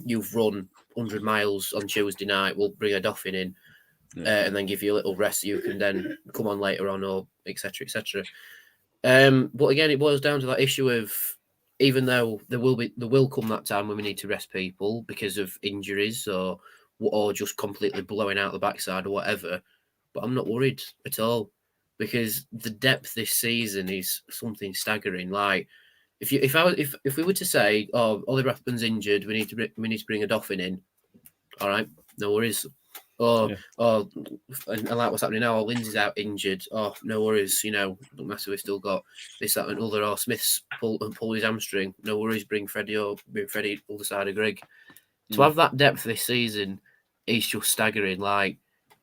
D: you've run 100 miles on Tuesday night, we'll bring a Dauphin in, and then give you a little rest so you can then come on later on, or etc. etc. But again, it boils down to that issue of, even though there will come that time when we need to rest people because of injuries or just completely blowing out the backside or whatever, but I'm not worried at all, because the depth this season is something staggering. Like if we were to say, oh, Ollie Rathbone's injured, we need to bring a Dauphin in, all right, no worries. And like what's happening now, oh, Lindsay's out injured. Oh, no worries, don't matter, we've still got this, that, and other. Or Smith's pulled his hamstring. No worries, bring Freddie other side of Greg. To have that depth this season is just staggering. Like,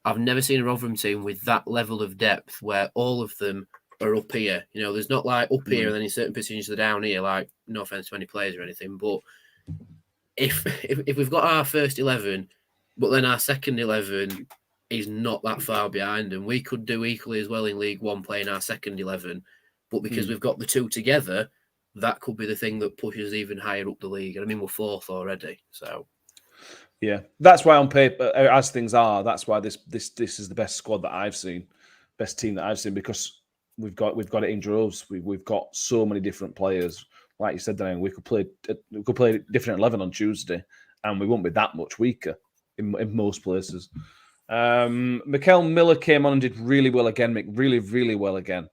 D: I've never seen a Rotherham team with that level of depth where all of them are up here. There's not like up here and then in certain positions they're down here. Like, no offense to any players or anything, but if we've got our first 11. But then our second 11 is not that far behind, and we could do equally as well in League One playing our second 11. But because we've got the two together, that could be the thing that pushes even higher up the league. And I mean, we're 4th already, so
B: yeah, that's why on paper, as things are, that's why this is the best squad that I've seen, best team that I've seen, because we've got it in droves. We've got so many different players. Like you said, Dan, we could play different 11 on Tuesday, and we won't be that much weaker in most places. Mikel Miller came on and did really well again, Mick. Really, really well again.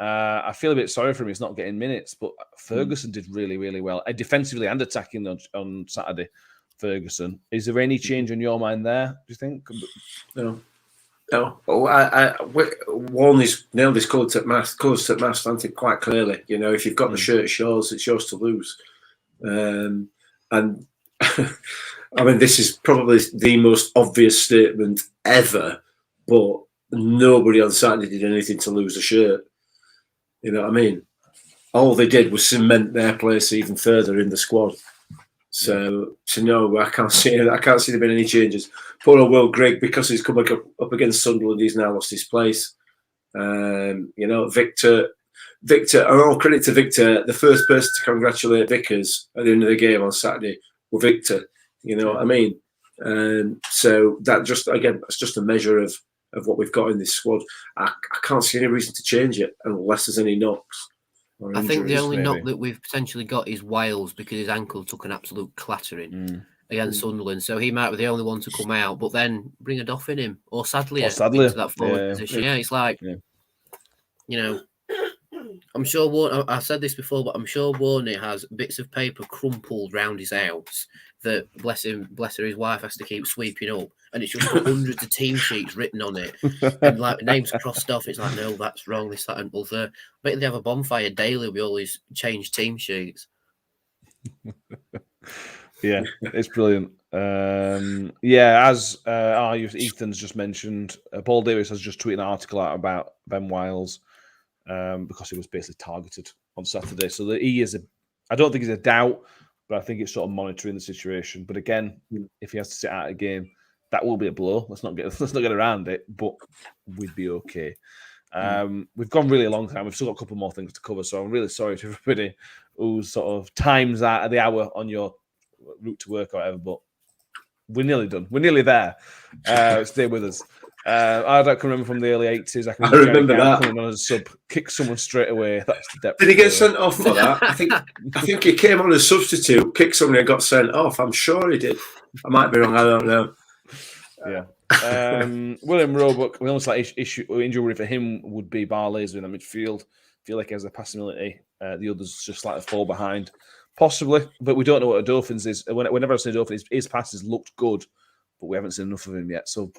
B: I feel a bit sorry for him. He's not getting minutes, but Ferguson did really, really well. Defensively and attacking on Saturday, Ferguson. Is there any change in your mind there, do you think?
C: No. Warney's nailed his colours at mast, I think, quite clearly. If you've got the shirt, it's yours to lose. And I mean, this is probably the most obvious statement ever, but nobody on Saturday did anything to lose a shirt. You know what I mean? All they did was cement their place even further in the squad. So no, I can't see there being any changes. Poor old Will Grigg, because he's come up against Sunderland, he's now lost his place. Victor, and all credit to Victor, the first person to congratulate Vickers at the end of the game on Saturday was Victor. You know what I mean? So that it's just a measure of what we've got in this squad. I can't see any reason to change it unless there's any knocks.
D: I think the only knock that we've potentially got is Wales, because his ankle took an absolute clattering against Sunderland. So he might be the only one to come out, but then bring a Dauphin in or Sadlier into that forward position. Yeah, it's like, I'm sure I've said this before, but I'm sure Warney has bits of paper crumpled round his house that, bless her, his wife has to keep sweeping up, and it's just got hundreds of team sheets written on it, and like names crossed off. It's like, no, that's wrong, this, that, and other. I bet they have a bonfire daily with all these changed team sheets.
B: Yeah, it's brilliant. As Ethan's just mentioned, Paul Davis has just tweeted an article out about Ben Wiles because he was basically targeted on Saturday. So I don't think he's a doubt, but I think it's sort of monitoring the situation. But again, if he has to sit out a game, that will be a blow. Let's not get around it, but we'd be okay. We've gone really a long time. We've still got a couple more things to cover, so I'm really sorry to everybody who's sort of times out of the hour on your route to work or whatever, but we're nearly done. We're nearly there. Stay with us. I don't remember from the early 80s.
C: I remember that.
B: Coming on as a sub, kick someone straight away. That's the depth.
C: Did he get sent off for that? I think he came on as substitute, kicked someone and got sent off. I'm sure he did. I might be wrong. I don't know.
B: Yeah. William Roebuck, the only slight injury for him would be Barlaser in the midfield. Feel like he has a passability. The others just slightly fall behind. Possibly, but we don't know what Odofins is. Whenever I've seen Odofins, his passes looked good, but we haven't seen enough of him yet. So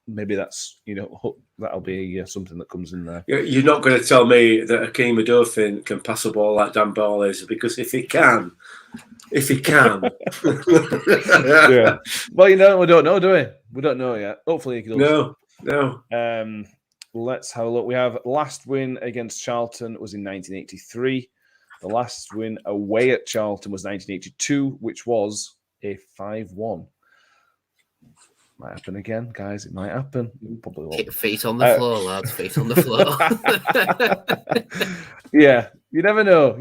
B: maybe that's, that'll be something that comes in there.
C: You're not going to tell me that Hakeem Odofin can pass a ball like Dan Barlaser, because if he can.
B: Yeah. Well, we don't know, do we? We don't know yet. Hopefully he can.
C: No.
B: Let's have a look. We have last win against Charlton was in 1983. The last win away at Charlton was 1982, which was a 5-1. Might happen again, guys. It might happen. Probably won't.
D: Feet on the floor, lads. Feet on the floor.
B: Yeah, you never know.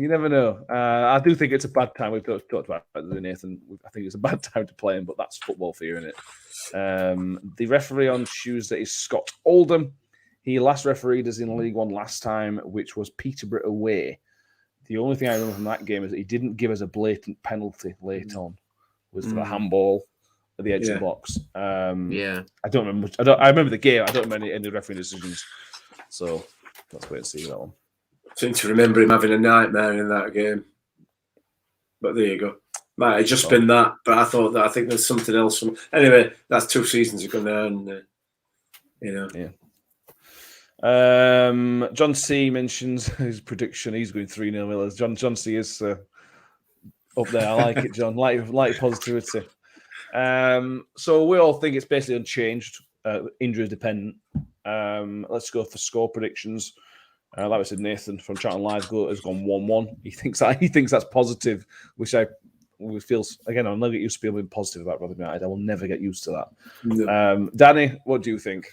B: I do think it's a bad time. We've talked about it with Nathan. I think it's a bad time to play him, but that's football for you, isn't it? The referee on Tuesday is Scott Oldham. He last refereed us in League One last time, which was Peterborough away. The only thing I remember from that game is that he didn't give us a blatant penalty late on. Was the handball at the edge of the box. I don't remember. I remember the game. I don't remember any referee decisions. So let's wait and see that one.
C: I seem to remember him having a nightmare in that game. But there you go. Might have just been that. But I think there's something else. Anyway, that's 2 seasons ago now, and
B: Yeah. John C mentions his prediction. He's going 3-0 Millers. John C is up there. I like it, John. Like positivity. So we all think it's basically unchanged, injury dependent. Let's go for score predictions. Like I said, Nathan from Charlton Live has gone 1-1. He thinks that's positive, which feels, again, I'll never get used to being positive about Rotherham United. I will never get used to that. No. Danny, what do you think?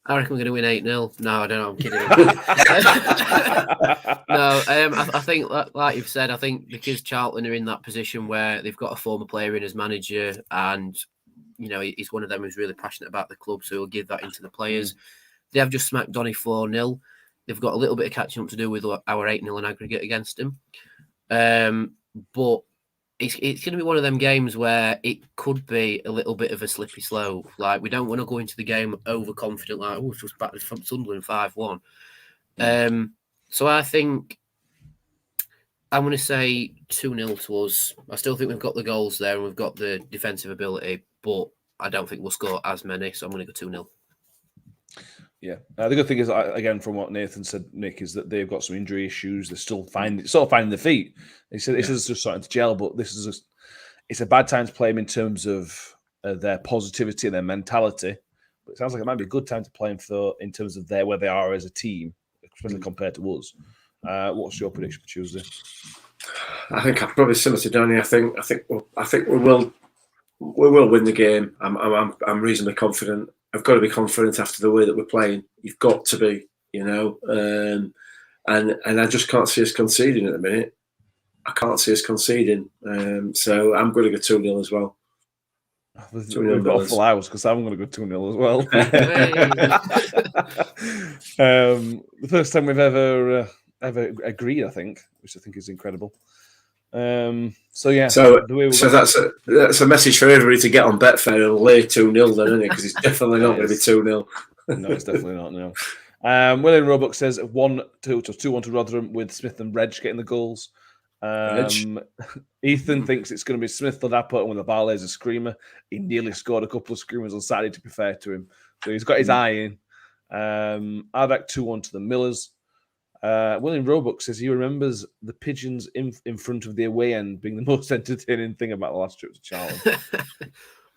D: I reckon we're going to win 8-0. No, I don't know. I'm kidding. No, I think, like you've said, I think because Charlton are in that position where they've got a former player in as manager, and he's one of them who's really passionate about the club, so he'll give that into the players. They have just smacked Donny 4-0. They've got a little bit of catching up to do with our 8-0 in aggregate against him. But it's going to be one of them games where it could be a little bit of a slippery slope. Like, we don't want to go into the game overconfident, like, it's just back from Sunderland 5-1. So I think I'm going to say 2-0 to us. I still think we've got the goals there and we've got the defensive ability, but I don't think we'll score as many, so I'm going to go 2-0.
B: Yeah, the good thing is, again, from what Nathan said, Nick, is that they've got some injury issues. They're still finding their feet. He said this is just starting to gel, but it's a bad time to play them in terms of their positivity and their mentality. But it sounds like it might be a good time to play them in terms of where they are as a team, especially compared to us. What's your prediction for Tuesday?
C: I think I'm probably similar to Danny. I think we will win the game. I'm reasonably confident. I've got to be confident after the way that we're playing. You've got to be, and I just can't see us conceding at the minute. I can't see us conceding. So I'm going to go 2-0 as well.
B: We've got full hours because I'm going to go 2-0 as well. The first time we've ever agreed, I think, which I think is incredible. So that's
C: a message for everybody to get on Betfair and lay 2-0 then, isn't it? Because it's definitely not going to be 2-0.
B: No, it's definitely not. No. William Roebuck says 2-1 to Rotherham with Smith and Reg getting the goals. Ethan thinks it's going to be Smith, Ladapo, and with the Barlaser screamer. He nearly scored a couple of screamers on Saturday, to be fair to him. So he's got his eye in. I'd like 2-1 to the Millers. William Roebuck says he remembers the pigeons in front of the away end being the most entertaining thing about the last trip to Charlton.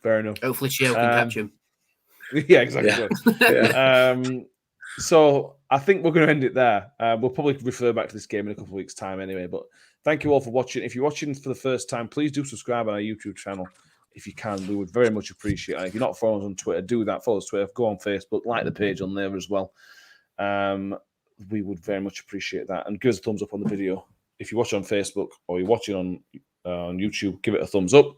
B: Fair enough.
D: Hopefully, Sheo can catch him.
B: Yeah, exactly.
C: Yeah.
B: So I think we're going to end it there. We'll probably refer back to this game in a couple of weeks' time anyway. But thank you all for watching. If you're watching for the first time, please do subscribe on our YouTube channel if you can. We would very much appreciate it. If you're not following us on Twitter, do that. Follow us on Twitter. Go on Facebook. Like the page on there as well. We would very much appreciate that. And give us a thumbs up on the video. If you watch on Facebook or you're watching on YouTube, give it a thumbs up.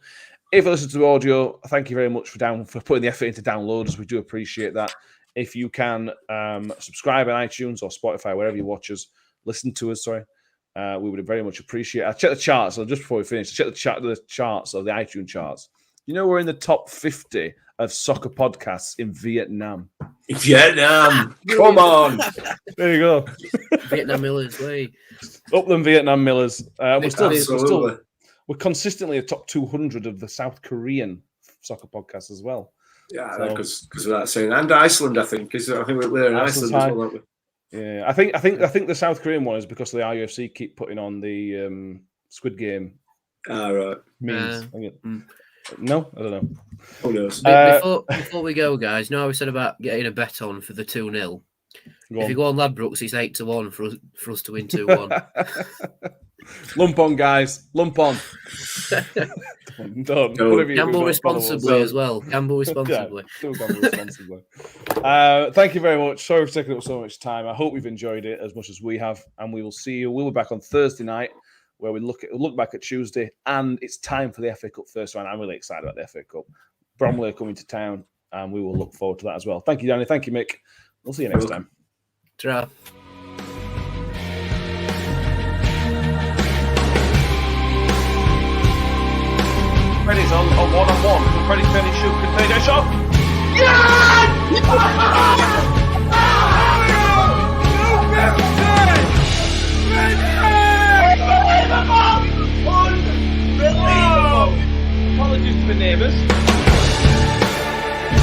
B: If you listen to the audio, thank you very much for putting the effort into downloaders. We do appreciate that. If you can subscribe on iTunes or Spotify, wherever you watch us, listen to us, we would very much appreciate it. I checked the charts, so just before we finish, I checked the charts of the iTunes charts. You know, we're in the top 50 of soccer podcasts in Vietnam.
C: Vietnam, come on.
B: There you go.
D: Vietnam Millers, way.
B: Up them Vietnam Millers. We're consistently a top 200 of the South Korean soccer podcasts as well.
C: Yeah, because of that saying, and Iceland, I think, because I think we're in Iceland as well, aren't we?
B: Yeah, I think the South Korean one is because the IUFC keep putting on the Squid Game.
C: Right.
B: Memes. No, I don't know.
C: Who knows?
D: Before we go, guys, you know how we said about getting a bet on for the 2-0? If you go on Ladbrokes, it's 8-1 for us to win 2-1.
B: Lump on, guys. Lump on. Done.
D: Gamble responsibly as well. Gamble responsibly.
B: Yeah, gamble responsibly. Thank you very much. Sorry for taking up so much time. I hope you've enjoyed it as much as we have. And we will see you. We'll be back on Thursday night where we look back at Tuesday. And it's time for the FA Cup first round. I'm really excited about the FA Cup. Bromley are coming to town. And we will look forward to that as well. Thank you, Danny. Thank you, Mick. We'll see you next time.
D: Ta-ra.
B: Freddie's on one-on-one. Freddie shoot. Can take a shot. Yeah!